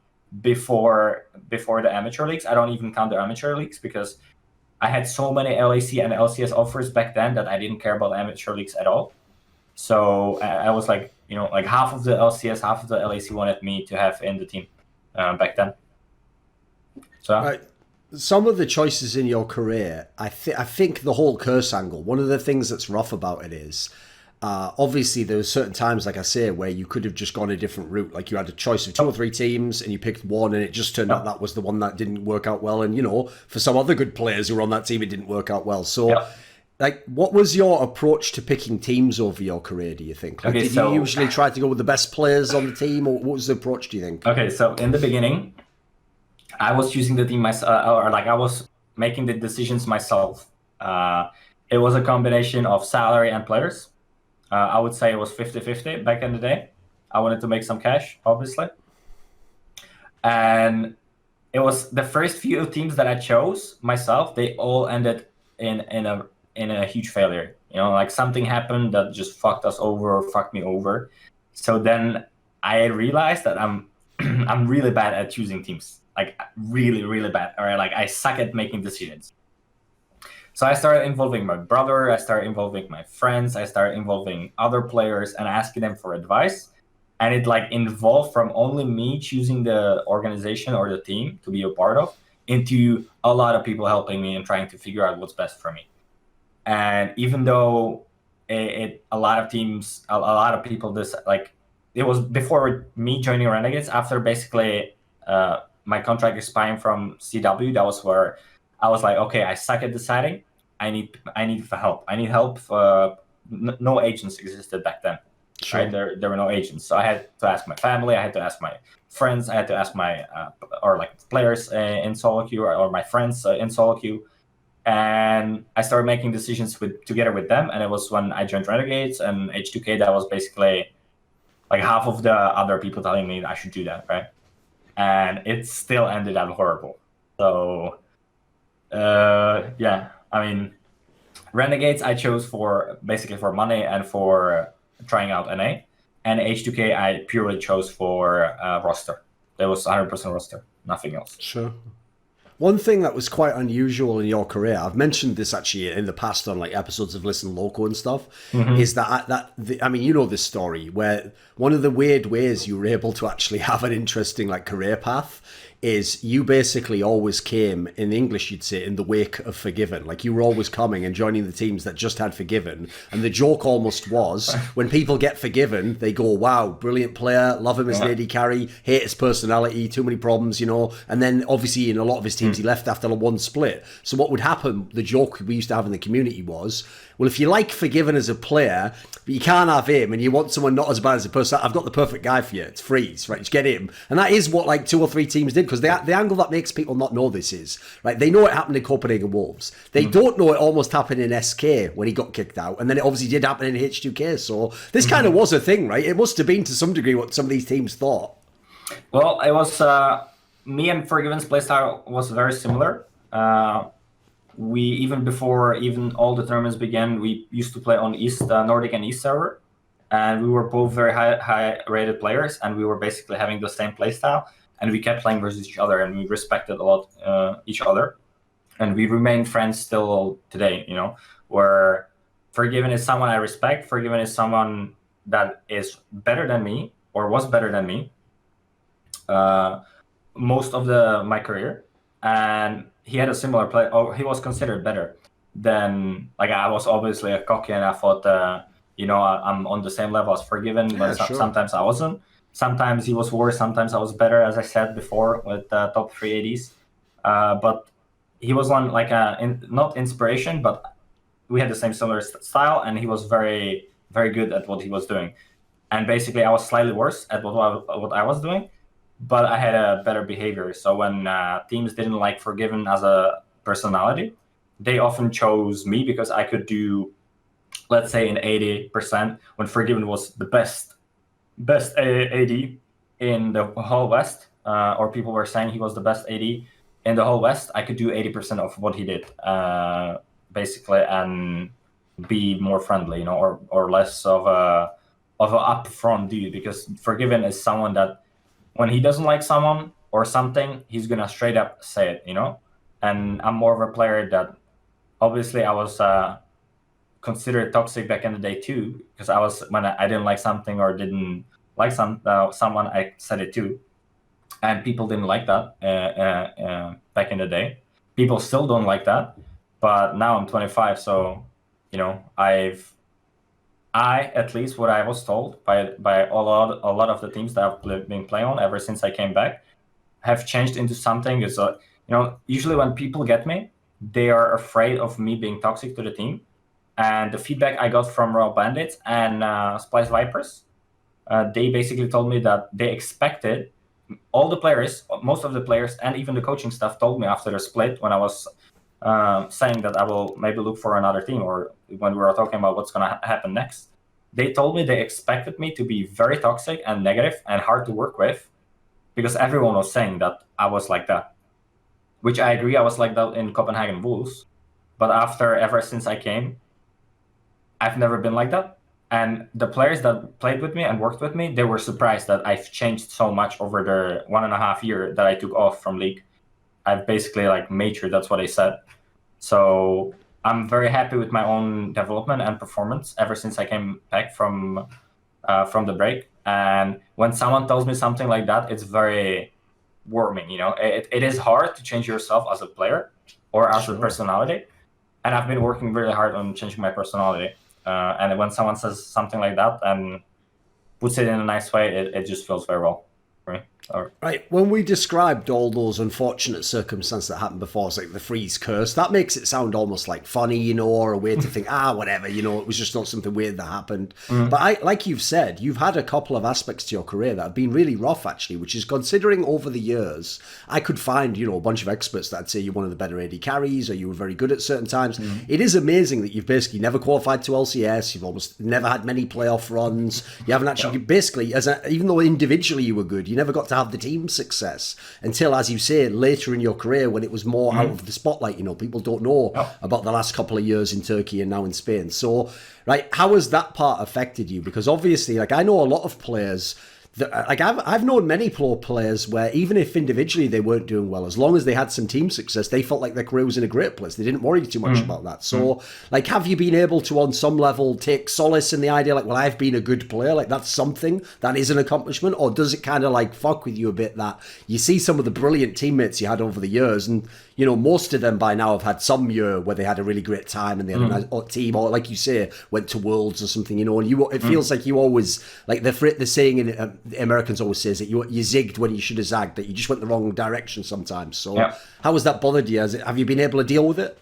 before the amateur leagues. I don't even count the amateur leagues because I had so many LAC and LCS offers back then that I didn't care about amateur leagues at all. So I was like, like half of the LCS, half of the LAC wanted me to have in the team back then. So some of the choices in your career, I think the whole curse angle, one of the things that's rough about it is, obviously there were certain times, like I say, where you could have just gone a different route. Like you had a choice of 2 or 3 teams and you picked one and it just turned out that was the one that didn't work out well. And, for some other good players who were on that team, it didn't work out well. So, like, what was your approach to picking teams over your career, do you think? Like, did you usually try to go with the best players on the team, or what was the approach, do you think? Okay, so in the beginning, I was choosing the team myself, I was making the decisions myself. It was a combination of salary and players. I would say it was 50-50 back in the day. I wanted to make some cash, obviously. And it was the first few teams that I chose myself, they all ended in a huge failure. Like something happened that just fucked us over or fucked me over. So then I realized that I'm really bad at choosing teams. Like really, really bad. Or like I suck at making decisions. So I started involving my brother, I started involving my friends, I started involving other players and asking them for advice. And it like involved from only me choosing the organization or the team to be a part of into a lot of people helping me and trying to figure out what's best for me. And even though a lot of teams, a lot of people, it was before me joining Renegades, after basically my contract expiring from CW, that was where I was like, okay, I suck at deciding. I need help. I need help. No agents existed back then. Sure. Right? There were no agents. So I had to ask my family. I had to ask my friends. I had to ask my players in solo queue or my friends in solo queue. And I started making decisions together with them. And it was when I joined Renegades and H2k, that was basically like half of the other people telling me I should do that, right? And it still ended up horrible. So Renegades I chose for money and for trying out NA, and H2k I purely chose for roster. There was 100% roster, nothing else. Sure. One thing that was quite unusual in your career, I've mentioned this actually in the past on like episodes of Listen Loco and stuff, is this story where one of the weird ways you were able to actually have an interesting like career path is you basically always came, in English you'd say, in the wake of Forgiven. Like you were always coming and joining the teams that just had Forgiven. And the joke almost was, when people get Forgiven, they go, wow, brilliant player, love him as an AD carry, hate his personality, too many problems, And then obviously in a lot of his teams, he left after one split. So what would happen, the joke we used to have in the community was, well, if you like Forgiven as a player, but you can't have him and you want someone not as bad as a person, I've got the perfect guy for you. It's Freeze, right? Just get him. And that is what like 2 or 3 teams did, because the angle that makes people not know this is, right, they know it happened in Copenhagen Wolves. They don't know it almost happened in SK when he got kicked out. And then it obviously did happen in H2K. So this kind of was a thing, right? It must have been to some degree what some of these teams thought. Well, it was, me and Forgiven's playstyle was very similar. We, even before all the tournaments began, we used to play on East, Nordic and East server. And we were both very high rated players, and we were basically having the same playstyle. And we kept playing versus each other, and we respected a lot each other. And we remain friends still today, where Forgiven is someone I respect. Forgiven is someone that is better than me, or was better than me, most of my career. And he had a similar play, or he was considered better than, like, I was obviously a cocky, and I thought, I'm on the same level as Forgiven, but sometimes I wasn't. Sometimes he was worse, sometimes I was better, as I said before, with top 3 ADs. But he was on like not inspiration, but we had the similar style, and he was very, very good at what he was doing. And basically, I was slightly worse at what I was doing, but I had a better behavior. So when teams didn't like Forgiven as a personality, they often chose me because I could do, let's say, an 80% when Forgiven was the best AD in the whole West, or people were saying he was the best AD in the whole West. I could do 80% of what he did, basically, and be more friendly, you know, or less of a upfront dude, because Forgiven is someone that when he doesn't like someone or something, he's gonna straight up say it, you know. And I'm more of a player that, obviously, I was considered toxic back in the day too, because when I didn't like something or didn't like someone, I said it too, and people didn't like that back in the day. People still don't like that, but now I'm 25, so you know, at least what I was told by a lot of the teams that I've been playing on ever since I came back, have changed into something. Is you know, usually when people get me, they are afraid of me being toxic to the team. And the feedback I got from Royal Bandits and Splice Vipers, they basically told me that they expected all the players, most of the players, and even the coaching staff told me after the split, when I was saying that I will maybe look for another team, or when we were talking about what's going to happen next, they told me they expected me to be very toxic and negative and hard to work with, because everyone was saying that I was like that, which I agree. I was like that in Copenhagen Wolves, but ever since I came, I've never been like that. And the players that played with me and worked with me, they were surprised that I've changed so much over the 1.5 year that I took off from League. I've basically like matured, that's what I said. So I'm very happy with my own development and performance ever since I came back from the break. And when someone tells me something like that, it's very warming, you know. It is hard to change yourself as a player or as a personality. And I've been working really hard on changing my personality. And when someone says something like that and puts it in a nice way, it just feels very well for me. Right. When we described all those unfortunate circumstances that happened before, it's like the freeze curse, that makes it sound almost like funny, you know, or a way to think, whatever, you know, it was just not something weird that happened. But like you've said, you've had a couple of aspects to your career that have been really rough, actually, which is, considering over the years, I could find, you know, a bunch of experts that'd say you're one of the better AD carries, or you were very good at certain times. It is amazing that you've basically never qualified to LCS, you've almost never had many playoff runs, you haven't actually, basically, even though individually you were good, you never got to have the team success until, as you say, later in your career, when it was more out of the spotlight. You know, people don't know about the last couple of years in Turkey and now in Spain. So, right, how has that part affected you? Because obviously, like, I know a lot of players that, like, I've known many pro players where even if individually they weren't doing well, as long as they had some team success, they felt like their career was in a great place. They didn't worry too much about that. So, like, have you been able to, on some level, take solace in the idea, like, well, I've been a good player, like, that's something, that is an accomplishment? Or does it kind of, like, fuck with you a bit that you see some of the brilliant teammates you had over the years, and, you know, most of them by now have had some year where they had a really great time and they had a nice team, or, like you say, went to Worlds or something, you know, and it feels like you always, like the saying in Americans always says that you zigged when you should have zagged, that you just went the wrong direction sometimes. So how has that bothered you? Have you been able to deal with it?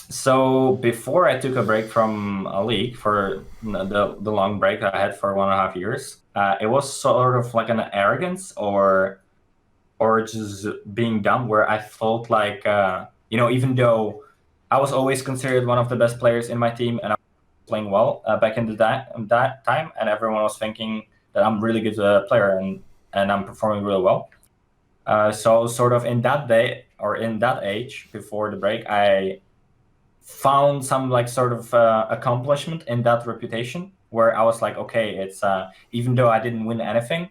So before I took a break from a league, for the long break that I had for 1.5 years, it was sort of like an arrogance or just being dumb, where I felt like, you know, even though I was always considered one of the best players in my team and I was playing well back in that time, and everyone was thinking that I'm really good player and I'm performing really well. So sort of in that day, or in that age before the break, I found some like sort of accomplishment in that reputation, where I was like, okay, it's even though I didn't win anything,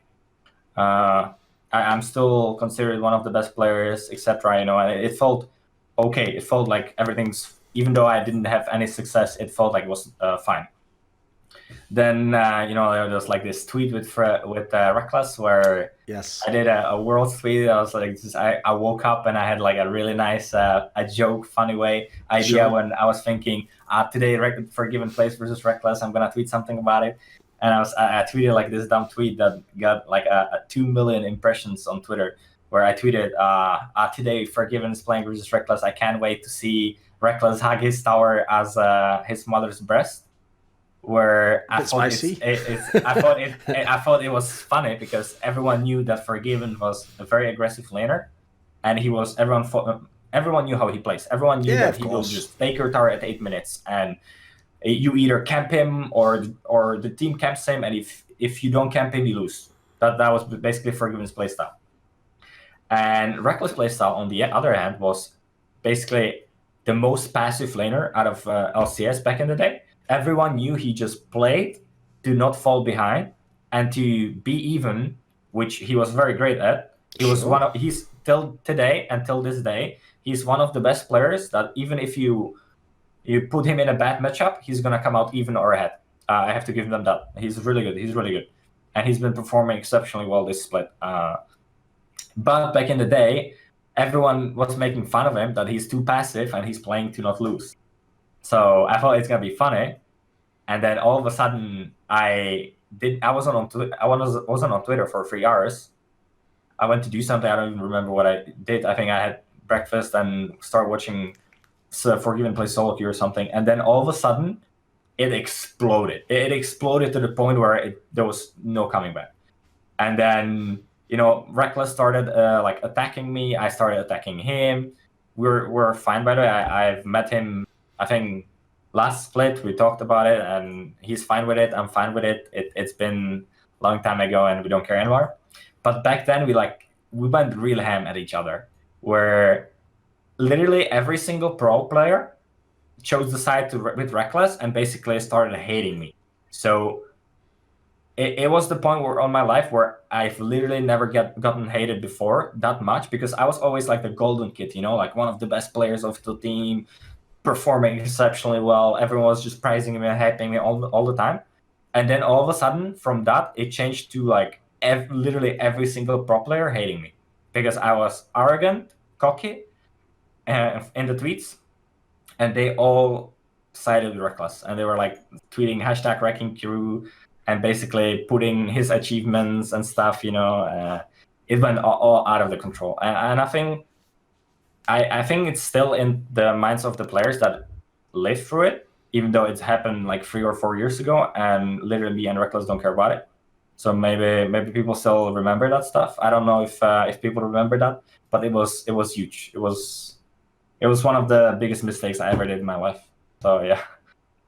I'm still considered one of the best players, etc. You know, and it felt okay. It felt like everything's, even though I didn't have any success, it felt like it was fine. Then you know, there was like this tweet with Rekkles, where I did a world tweet. I was like, I woke up and I had like a really nice a joke, funny way idea when I was thinking, today Forgiven plays versus Rekkles, I'm gonna tweet something about it. And I tweeted like this dumb tweet that got like 2 million impressions on Twitter, where I tweeted, today Forgiven is playing versus Rekkles. I can't wait to see Rekkles hug his tower as his mother's breast. Where I thought I thought it was funny because everyone knew that Forgiven was a very aggressive laner, and everyone everyone knew how he plays. Everyone knew that he will just take your tower at 8 minutes, and you either camp him or the team camps him, and if you don't camp him, you lose. That was basically Forgiven's playstyle. And Rekkles' playstyle, on the other hand, was basically the most passive laner out of LCS back in the day. Everyone knew he just played to not fall behind and to be even, which he was very great at. He's till today, until this day, he's one of the best players that even if you put him in a bad matchup, he's gonna come out even or ahead. I have to give him that. He's really good. And he's been performing exceptionally well this split. But back in the day, everyone was making fun of him that he's too passive and he's playing to not lose. So I thought it's gonna be funny, and then all of a sudden I wasn't on Twitter for 3 hours. I went to do something. I don't even remember what I did. I think I had breakfast and started watching Forgiven play solo queue or something, and then all of a sudden it exploded. It exploded to the point where there was no coming back. And then Rekkles started like attacking me. I started attacking him. We're fine, by the way. I've met him, I think, last split. We talked about it, and he's fine with it. I'm fine with it. It's been a long time ago, and we don't care anymore. But back then, we went real ham at each other, where literally every single pro player chose the side with Rekkles and basically started hating me. So it was the point where on my life where I've literally never gotten hated before that much, because I was always like the golden kid, like one of the best players of the team, performing exceptionally well. Everyone was just praising me and hyping me all the time. And then all of a sudden, from that, it changed to like literally every single pro player hating me, because I was arrogant, cocky in the tweets, and they all sided with Rekkles, and they were like tweeting #WreckingCrew and basically putting his achievements and stuff. It went all out of the control, and I think it's still in the minds of the players that live through it, even though it's happened like 3 or 4 years ago, and literally me and Rekkles don't care about it. So maybe people still remember that stuff. I don't know if people remember that, but it was huge. It was one of the biggest mistakes I ever did in my life. So yeah.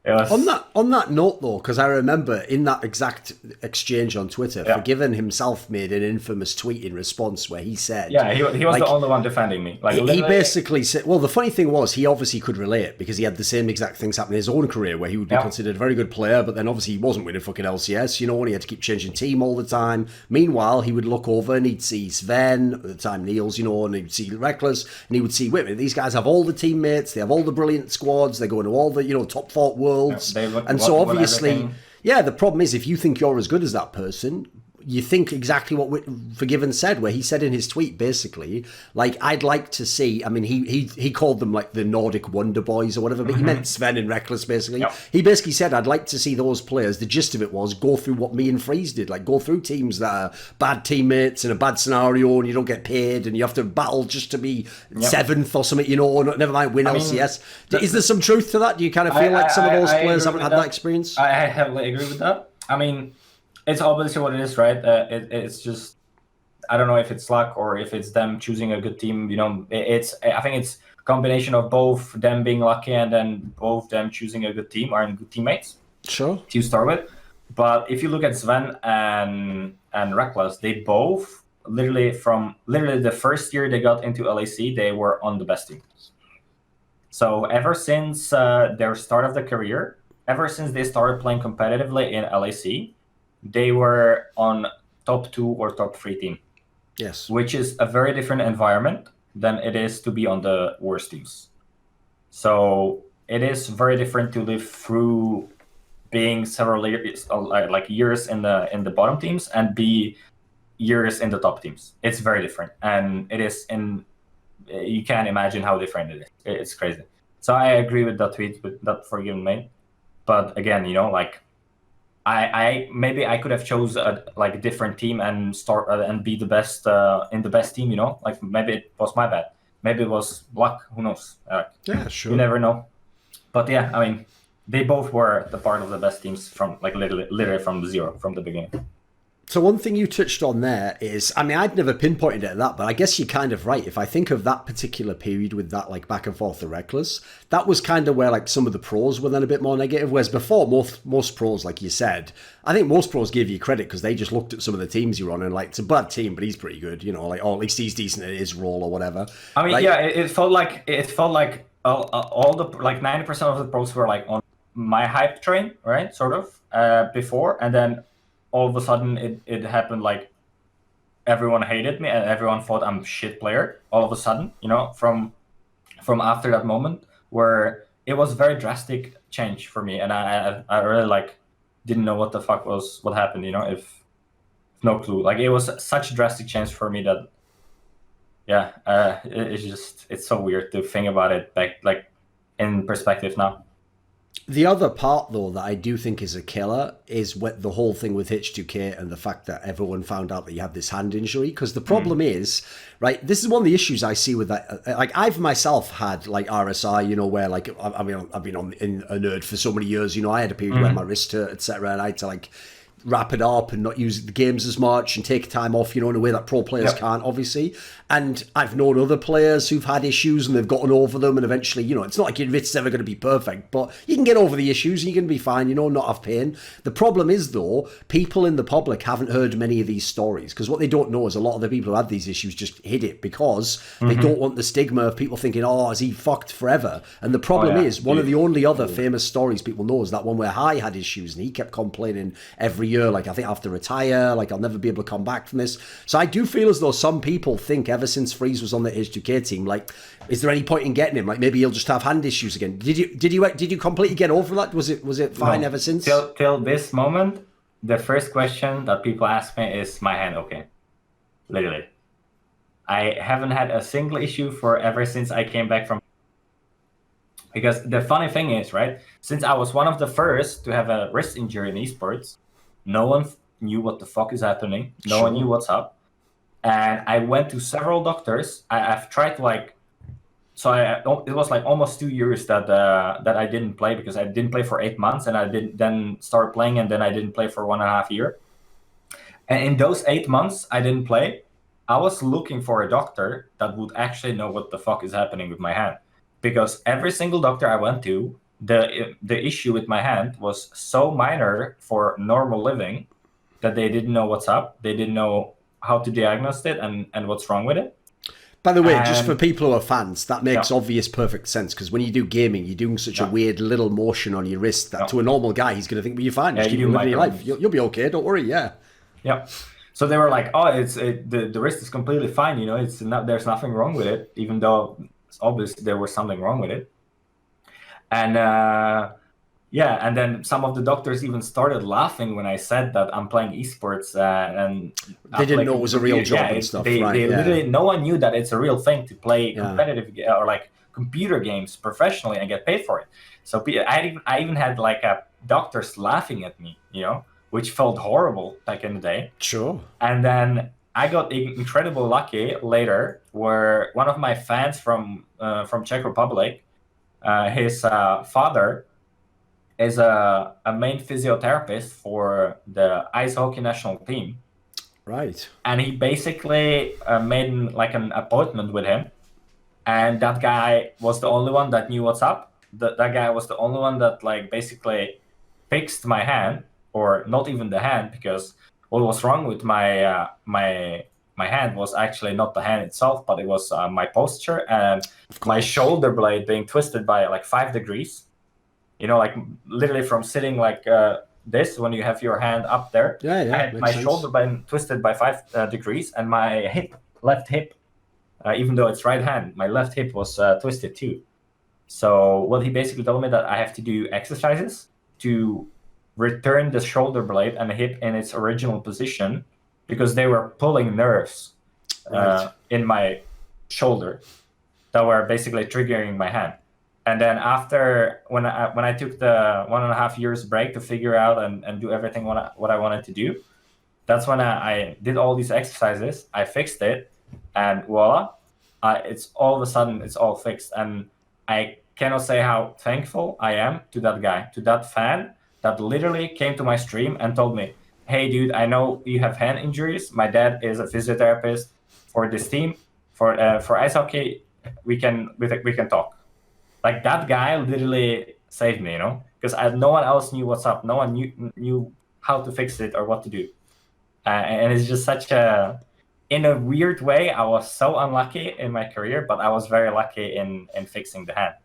It was... On that note, though, because I remember in that exact exchange on Twitter, Forgiven himself made an infamous tweet in response where he said... Yeah, he was the only one defending me. He basically said... Well, the funny thing was, he obviously could relate, because he had the same exact things happen in his own career, where he would be considered a very good player, but then obviously he wasn't winning fucking LCS, and he had to keep changing team all the time. Meanwhile, he would look over and he'd see Sven, at the time Niels, and he'd see Rekkles, and he would see, wait a minute, these guys have all the teammates, they have all the brilliant squads, they go into all the, top fort worlds. And so obviously, the problem is, if you think you're as good as that person, you think exactly what Forgiven said, where he said in his tweet, basically, like, I'd like to see, I mean, he called them like the Nordic Wonder Boys or whatever, but he meant Sven and Rekkles, basically. Yep. He basically said, I'd like to see those players, the gist of it was, go through what me and Freeze did, like go through teams that are bad teammates in a bad scenario, and you don't get paid, and you have to battle just to be 7th or something, or never mind win LCS. Is there some truth to that? Do you kind of feel like some of those players haven't had that experience? I heavily agree with that. I mean, it's obviously what it is, right? It's just, I don't know if it's luck or if it's them choosing a good team. I think it's a combination of both them being lucky and then both them choosing a good team or good teammates. Sure. To start with. But if you look at Sven and Rekkles, they both literally the first year they got into LAC, they were on the best team. So ever since their start of the career, ever since they started playing competitively in LAC, they were on top 2 or top 3 team. Yes. Which is a very different environment than it is to be on the worst teams. So it is very different to live through being several years, like years in the bottom teams and be years in the top teams. It's very different. And it is you can't imagine how different it is. It's crazy. So I agree with that tweet, with that Forgiven made. But again, I maybe I could have chose a different team and start and be the best in the best team. Like maybe it was my bad. Maybe it was luck. Who knows? Yeah, sure. You never know. But yeah, I mean, they both were the part of the best teams from literally from zero, from the beginning. So one thing you touched on there is, I mean, I'd never pinpointed it at that, but I guess you're kind of right. If I think of that particular period with that like back and forth the Rekkles, that was kind of where like some of the pros were then a bit more negative. Whereas before, most pros, like you said, I think most pros gave you credit because they just looked at some of the teams you were on and like, it's a bad team, but he's pretty good, you know, like, or at least he's decent at his role or whatever. I mean, like, yeah, it felt like all the like 90% of the pros were like on my hype train, right? Sort of before, and then all of a sudden it happened like everyone hated me and everyone thought I'm a shit player all of a sudden, you know, from after that moment where it was a very drastic change for me, and I really like didn't know what the fuck was what happened, you know, if no clue. Like it was such a drastic change for me that it's so weird to think about it back like in perspective now. The other part, though, that I do think is a killer is what the whole thing with H2k and the fact that everyone found out that you had this hand injury. Because the problem is, right, this is one of the issues I see with that. Like, I've myself had, like, RSI, you know, where, like, I've been in a nerd for so many years. You know, I had a period where my wrist hurt, etc., and I had to, like, wrap it up and not use the games as much and take time off, you know, in a way that pro players can't, obviously. And I've known other players who've had issues and they've gotten over them, and eventually, you know, it's not like your wrist's ever going to be perfect, but you can get over the issues and you can be fine, you know, not have pain. The problem is, though, people in the public haven't heard many of these stories, because what they don't know is a lot of the people who had these issues just hid it because they don't want the stigma of people thinking, oh, is he fucked forever? And the problem is, one of the only other famous stories people know is that one where Hai had issues and he kept complaining every year, like, I think I have to retire, like, I'll never be able to come back from this. So I do feel as though some people think ever since Freeze was on the H2k team, like, is there any point in getting him? Like, maybe he'll just have hand issues again. Did you completely get over that? Was it fine ever since? Till this moment, the first question that people ask me is, my hand okay? Literally. I haven't had a single issue for ever since I came back from. Because the funny thing is, right, since I was one of the first to have a wrist injury in esports, no one knew what the fuck is happening. No one knew what's up. And I went to several doctors. I've tried to like, so it was like almost 2 years that I didn't play, because I didn't play for 8 months, and I didn't then start playing, and then I didn't play for 1.5 years. And in those 8 months I didn't play, I was looking for a doctor that would actually know what the fuck is happening with my hand, because every single doctor I went to, the issue with my hand was so minor for normal living that they didn't know what's up. They didn't know how to diagnose it and what's wrong with it. By the way, just for people who are fans, that makes obvious perfect sense, because when you do gaming, you're doing such a weird little motion on your wrist that to a normal guy, he's going to think, well, you're fine. Just keep living your life. You'll be okay. Don't worry. Yeah. So they were like, oh, the wrist is completely fine. You know, there's nothing wrong with it, even though it's obvious there was something wrong with it. And and then some of the doctors even started laughing when I said that I'm playing esports, and they didn't know it was a real job and stuff. They literally, no one knew that it's a real thing to play competitive or like computer games professionally and get paid for it. So I even had like doctors laughing at me, you know, which felt horrible back in the day. Sure. And then I got incredibly lucky later, where one of my fans from Czech Republic, his father is a main physiotherapist for the ice hockey national team. Right. And he basically made like an appointment with him. And that guy was the only one that knew what's up. That guy was the only one that like basically fixed my hand, or not even the hand, because what was wrong with my my hand was actually not the hand itself, but it was my posture and my shoulder blade being twisted by like 5 degrees. You know, like literally from sitting like this, when you have your hand up there. I had my shoulder blade twisted by 5 degrees, and my left hip, even though it's right hand, my left hip was twisted too. So what he basically told me that I have to do exercises to return the shoulder blade and the hip in its original position, because they were pulling nerves in my shoulder that were basically triggering my hand. And then after, when I took the 1.5 years break to figure out and do everything what I wanted to do, that's when I did all these exercises. I fixed it, and voila, it's all of a sudden it's all fixed. And I cannot say how thankful I am to that guy, to that fan that literally came to my stream and told me, hey, dude, I know you have hand injuries. My dad is a physiotherapist for this team. For ice hockey, we can talk. Like, that guy literally saved me, because no one else knew what's up. No one knew how to fix it or what to do. And it's just in a weird way, I was so unlucky in my career, but I was very lucky in fixing the hand.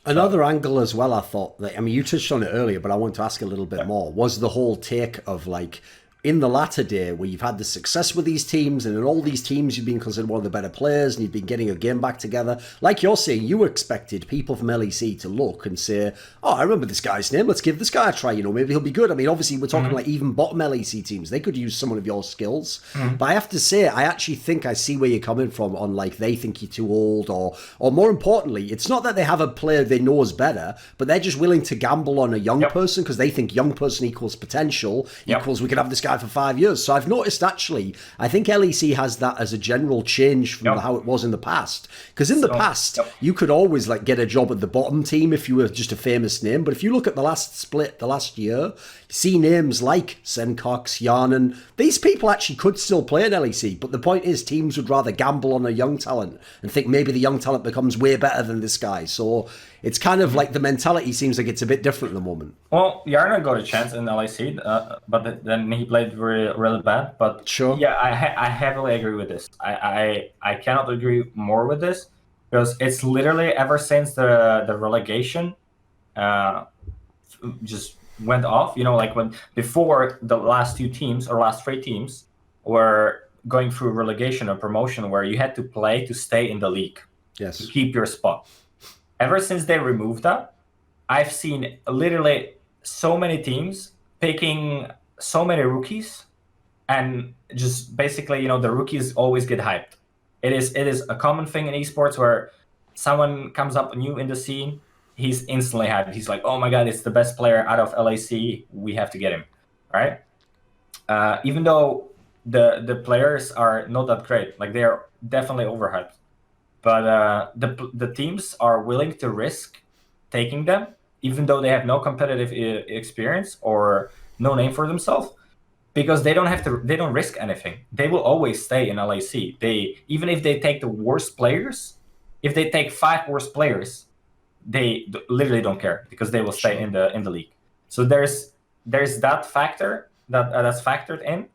Another angle as well, I thought, that, I mean, you touched on it earlier, but I want to ask a little bit more, was the whole take of, like, in the latter day where you've had the success with these teams, and in all these teams you've been considered one of the better players and you've been getting a game back together. Like you're saying, you expected people from LEC to look and say, oh, I remember this guy's name, let's give this guy a try, maybe he'll be good. I mean, obviously we're talking like even bottom LEC teams, they could use some of your skills. But I have to say, I actually think I see where you're coming from on, like, they think you're too old, or more importantly, it's not that they have a player they know is better, but they're just willing to gamble on a young person because they think young person equals potential, equals we can have this guy for 5 years. So I've noticed, actually, I think LEC has that as a general change from how it was in the past. Because in the past, you could always, like, get a job at the bottom team if you were just a famous name. But if you look at the last split, the last year, see names like Sencox, Yarnan, these people actually could still play in LEC. But the point is, teams would rather gamble on a young talent and think maybe the young talent becomes way better than this guy. So it's kind of like the mentality seems like it's a bit different at the moment. Well, Yarna got a chance in LEC, but then he played really bad. But sure, yeah, I heavily agree with this. I cannot agree more with this, because it's literally ever since the relegation just went off. Like when before the last 2 teams or last 3 teams were going through relegation or promotion, where you had to play to stay in the league, yes, to keep your spot. Ever since they removed that, I've seen literally so many teams picking so many rookies, and just basically, the rookies always get hyped. It is a common thing in esports where someone comes up new in the scene, he's instantly hyped. He's like, oh my god, it's the best player out of LAC, we have to get him, right? Even though the players are not that great, like they are definitely overhyped. But the teams are willing to risk taking them, even though they have no competitive experience or no name for themselves, because they don't risk anything. They will always stay in LAC. Even if they take the worst players, if they take 5 worst players, they literally don't care, because they will stay in the league. So there's that factor that's factored in,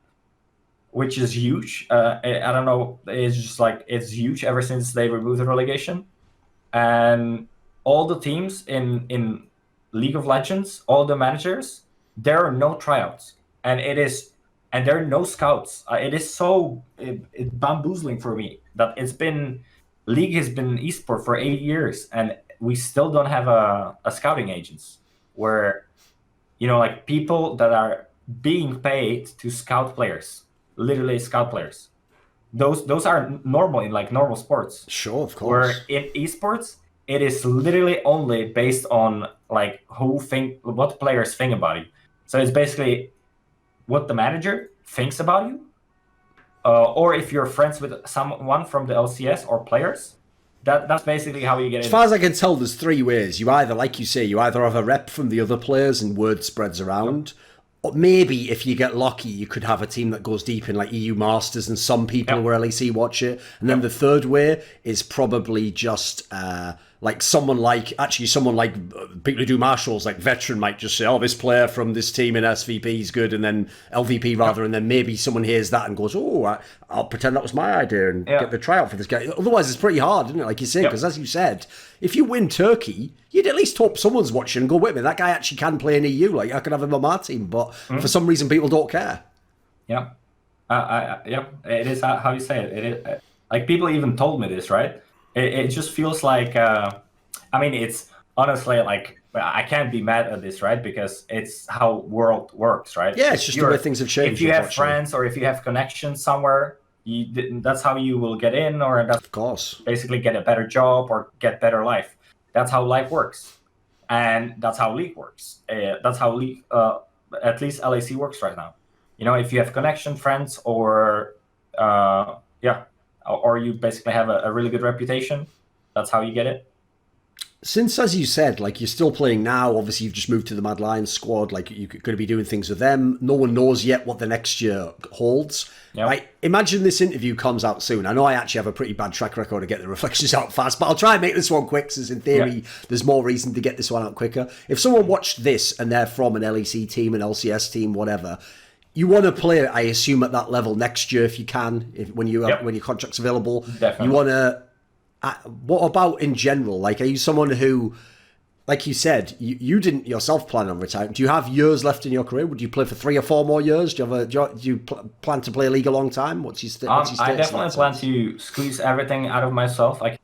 which is huge. I don't know, it's just like, it's huge ever since they removed the relegation. And all the teams in League of Legends, all the managers, there are no tryouts, and there are no scouts. It is so bamboozling for me that League has been esport for 8 years, and we still don't have a scouting agents, where, like, people that are being paid to scout players, literally scout players. Those are normal in, like, normal sports. Sure, of course. Where in esports, it is literally only based on, like, what players think about you. So it's basically what the manager thinks about you, or if you're friends with someone from the LCS or players. That's basically how you get in. As far as I can tell, there's 3 ways. You either, like you say, you either have a rep from the other players and word spreads around. Or maybe if you get lucky, you could have a team that goes deep in, like, EU Masters, and some people who are LEC watch it. And then the third way is probably just like someone like people who do marshals, like Veteran, might just say, oh, this player from this team in SVP is good, and then LVP rather, and then maybe someone hears that and goes, oh, I'll pretend that was my idea and get the tryout for this guy. Otherwise, it's pretty hard, isn't it? Like you say, because as you said, if you win Turkey, you'd at least hope someone's watching and go, wait a minute, that guy actually can play in EU. Like, I could have him on my team, but for some reason, people don't care. Yeah. It is how you say it. It is, like, people even told me this, right? It just feels like, I mean, it's honestly, like, I can't be mad at this, right? Because it's how world works, right? Yeah, it's just the way things have changed. If you have friends or if you have connections somewhere, that's how you will get in, or that's, of course, basically get a better job or get better life. That's how life works, and that's how League works. That's how League, at least LAC works right now. If you have connection, friends, or or you basically have a really good reputation, that's how you get it. Since, as you said, like you're still playing now, obviously you've just moved to the Mad Lions squad, like you're going to be doing things with them. No one knows yet what the next year holds. Yep. Right? Imagine this interview comes out soon. I know I actually have a pretty bad track record to get the reflections out fast, but I'll try and make this one quick, since in theory there's more reason to get this one out quicker. If someone watched this and they're from an LEC team, an LCS team, whatever, you want to play, I assume, at that level next year if you can, when your contract's available. Definitely. You want to. What about in general? Like, are you someone who, like you said, you didn't yourself plan on retiring? Do you have years left in your career? Would you play for 3 or 4 more years? Do you plan to play a league a long time? What's your status? I definitely plan to squeeze everything out of myself. Like,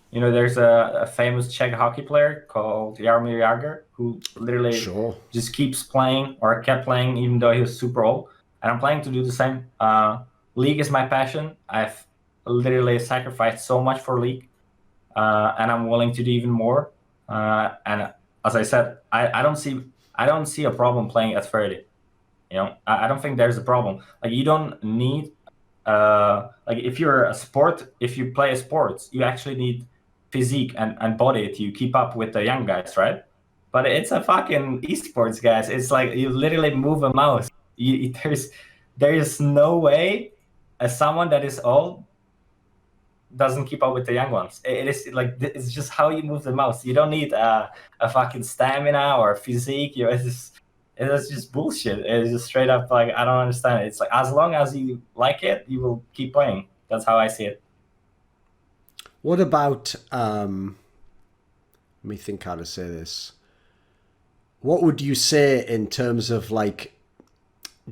you know, there's a famous Czech hockey player called Jaromír Jágr who literally just keeps playing, or kept playing even though he was super old. And I'm planning to do the same. League is my passion. I've literally sacrificed so much for League, and I'm willing to do even more. And as I said, I don't see a problem playing at 30. You know, I don't think there's a problem. Like, you don't need like, if you play a sport, you actually need physique and body to keep up with the young guys, right? But it's a fucking esports, guys. It's like you literally move a mouse. There is no way someone that is old doesn't keep up with the young ones. It is like, it's just how you move the mouse. You don't need a fucking stamina or physique. It's just bullshit. It's just straight up, like, I don't understand it. It's like, as long as you like it, you will keep playing. That's how I see it. What about let me think how to say this. What would you say in terms of, like,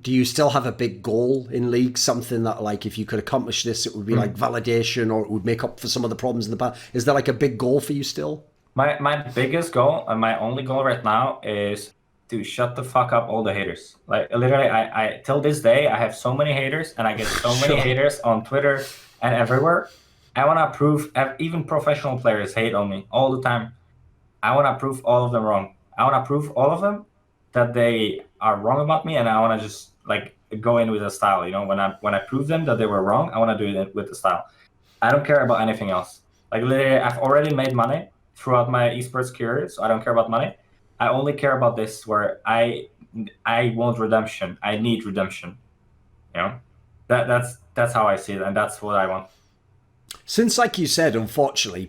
do you still have a big goal in League? Something that, like, if you could accomplish this, it would be like validation, or it would make up for some of the problems in the past? Is there like a big goal for you still? My biggest goal, and my only goal right now, is to shut the fuck up all the haters. Like, literally, I till this day, I have so many haters, and I get so many haters on Twitter and everywhere. I want to prove, even professional players hate on me all the time. I want to prove all of them wrong. I want to prove all of them that they are wrong about me, and I want to just, like, go in with a style. You know, when I prove them that they were wrong, I want to do it with the style. I don't care about anything else. Like, literally, I've already made money throughout my esports career, so I don't care about money. I only care about this, where I want redemption. I need redemption. You know, that's how I see it, and that's what I want. Since, like you said, unfortunately,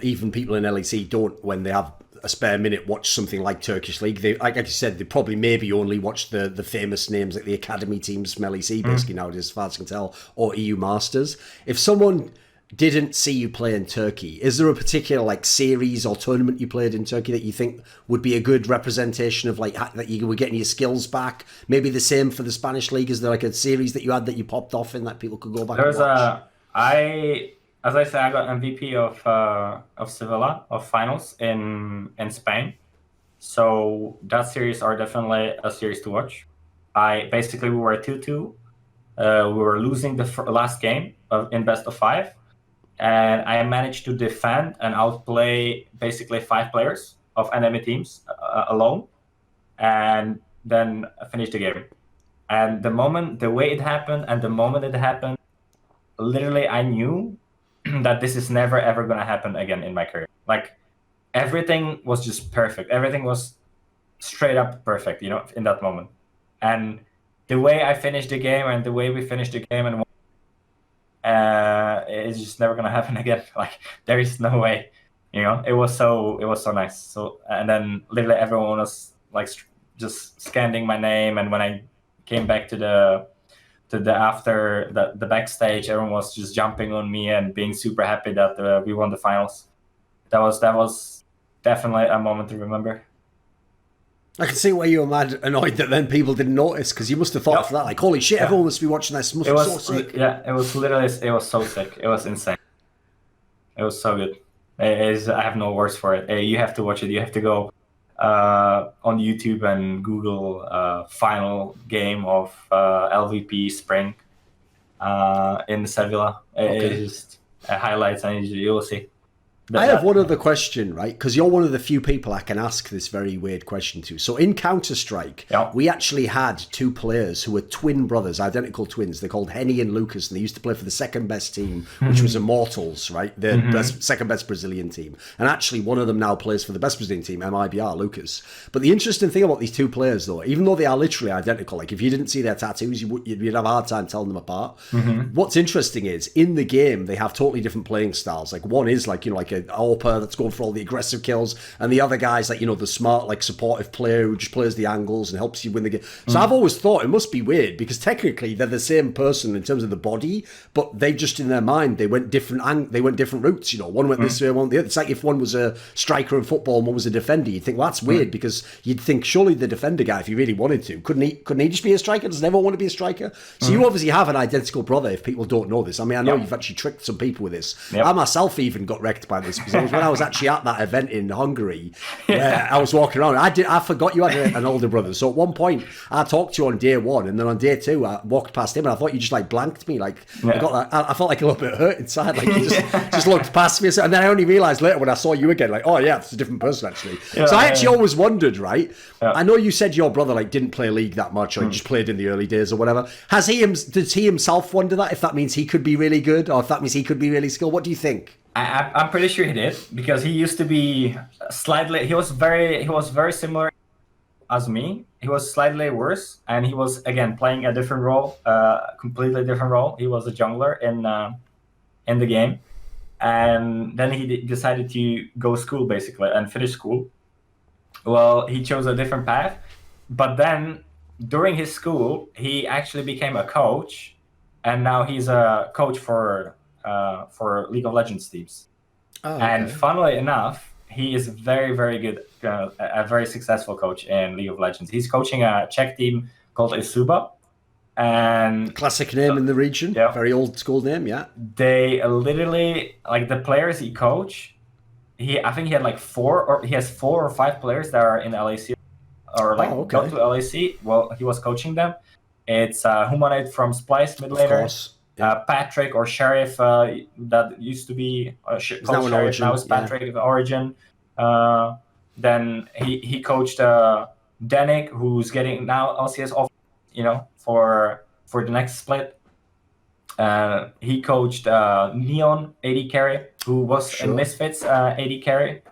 even people in LEC don't, when they have a spare minute, watch something like Turkish League. They, like you said, they probably maybe only watch the famous names, like the academy teams from LEC, basically, nowadays, as far as I can tell, or EU Masters. If someone didn't see you play in Turkey, is there a particular, like, series or tournament you played in Turkey that you think would be a good representation of, like, that you were getting your skills back? Maybe the same for the Spanish League. Is there, like, a series that you had that you popped off in that people could go back and watch? As I said, I got MVP of Sevilla, of finals in Spain. So that series are definitely a series to watch. We were 2-2. We were losing the last game in best of 5. And I managed to defend and outplay basically 5 players of enemy teams alone. And then finish the game. And the way it happened, literally, I knew that this is never ever going to happen again in my career. Like, everything was just perfect. Everything was straight up perfect, you know, in that moment. And the way I finished the game and the way we finished the game, and it's just never going to happen again. Like, there is no way, you know. It was so nice. So, and then literally everyone was, like, just scanning my name, and when I came back to the after the backstage, everyone was just jumping on me and being super happy that we won the finals. That was definitely a moment to remember. I can see why you were annoyed that then people didn't notice, because you must have thought for that, like, holy shit, everyone must be watching this. Must be so sick. Yeah, it was so sick. It was insane. It was so good. I have no words for it. You have to watch it. You have to go on YouTube and Google final game of LVP Spring in Sevilla. Okay. It's just highlights, and you will see. I have one other question, right? Because you're one of the few people I can ask this very weird question to. So in Counter-Strike, we actually had two players who were twin brothers, identical twins. They're called Henny and Lucas, and they used to play for the second best team, which was Immortals, right? The second best Brazilian team. And actually, one of them now plays for the best Brazilian team, MIBR, Lucas. But the interesting thing about these two players, though, even though they are literally identical, like if you didn't see their tattoos, you'd have a hard time telling them apart. What's interesting is, in the game, they have totally different playing styles. Like one is like, like a AWPer that's going for all the aggressive kills, and the other guy's like, the smart, like supportive player who just plays the angles and helps you win the game. So I've always thought it must be weird because technically they're the same person in terms of the body, but they just in their mind they went different routes. One went this way, one the other. It's like if one was a striker in football and one was a defender. You'd think, well, that's weird because you'd think surely the defender guy, if he really wanted to, couldn't he just be a striker? Does everyone want to be a striker? So you obviously have an identical brother. If people don't know this, I mean, I know you've actually tricked some people with this. I myself even got wrecked by this because it was when I was actually at that event in Hungary where I was walking around. I forgot you had an older brother. So at one point I talked to you on day one, and then on day two I walked past him and I thought you just like blanked me. Like I felt like a little bit hurt inside. Like you just looked past me, and then I only realised later when I saw you again, like, oh yeah, it's a different person actually. So I actually always wondered, right? I know you said your brother like didn't play League that much, or he just played in the early days or whatever. Does he himself wonder that if that means he could be really good, or if that means he could be really skilled? What do you think? I'm pretty sure he did, because he used to be he was very similar as me. He was slightly worse, and he was again playing a different role, completely different role. He was a jungler in the game, and then he decided to go school basically and finish school. Well, he chose a different path, but then during his school he actually became a coach, and now he's a coach for League of Legends teams. And funnily enough, he is very, very good, a very successful coach in League of Legends. He's coaching a Czech team called Isuba. And classic name in the region, very old school name, They literally, like the players he coach, I think he had like four or five players that are in LAC or like go to LAC. Well, he was coaching them. It's Humanite from Splice mid laner. Patrick or Sheriff that used to be called Sheriff, now is Patrick of Origin. Then he coached Danik, who's getting now LCS off, for the next split. He coached Neon AD carry, who was in Misfits AD carry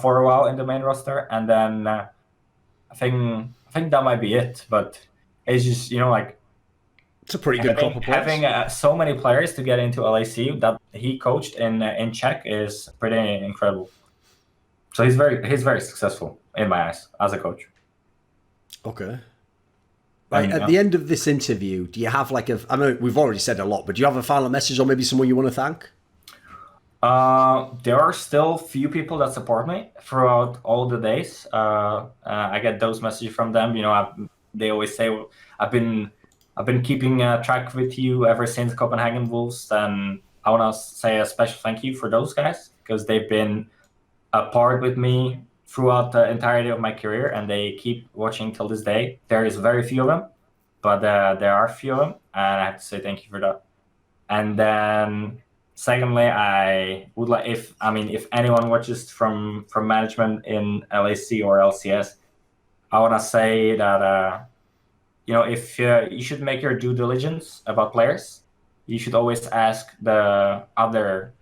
for a while in the main roster, and then I think that might be it. But it's just it's a pretty good crop of players. Having so many players to get into LAC that he coached in Czech is pretty incredible. So he's very successful in my eyes as a coach. Okay. Right, at the end of this interview, do you have I know we've already said a lot, but do you have a final message or maybe someone you want to thank? There are still few people that support me throughout all the days. I get those messages from them. They always say, I've been keeping track with you ever since Copenhagen Wolves, and I want to say a special thank you for those guys, because they've been a part with me throughout the entirety of my career, and they keep watching till this day. There is very few of them, but there are a few of them, and I have to say thank you for that. And then secondly, I would like, if anyone watches from management in LAC or LCS, I want to say that if you should make your due diligence about players, you should always ask the other.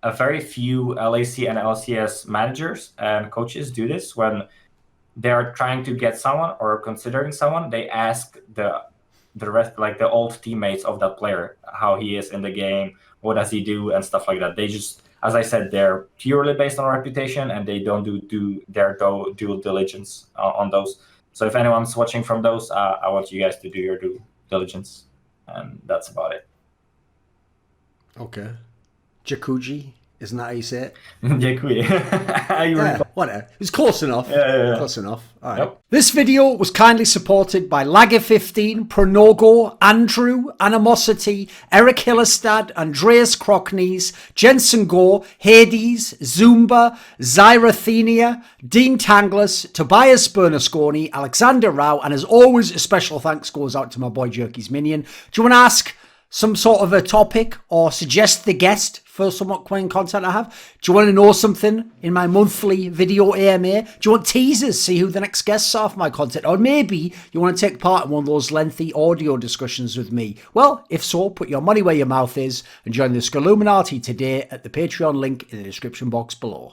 A very few LAC and LCS managers and coaches do this when they are trying to get someone or considering someone. They ask the rest, like the old teammates of that player, how he is in the game, what does he do, and stuff like that. They just, as I said, they're purely based on reputation, and they don't do their due diligence on those. So if anyone's watching from those, I want you guys to do your due diligence, and that's about it. Okay. Jacuzzi, isn't that how you say it? Jacuzzi. Whatever. It's close enough. Yeah. Close enough. All right. Yep. This video was kindly supported by Lager15, Pronogo, Andrew, Animosity, Eric Hillestad, Andreas Crockneys, Jensen Gore, Hades, Zumba, Zyrathenia, Dean Tanglis, Tobias Bernasconi, Alexander Rao, and as always, a special thanks goes out to my boy Jerky's Minion. Do you want to ask some sort of a topic or suggest the guest for somewhat quaint content I have? Do you want to know something in my monthly video AMA? Do you want teasers, see who the next guests are for my content? Or maybe you want to take part in one of those lengthy audio discussions with me? Well, if so, put your money where your mouth is and join the Skilluminati today at the Patreon link in the description box below.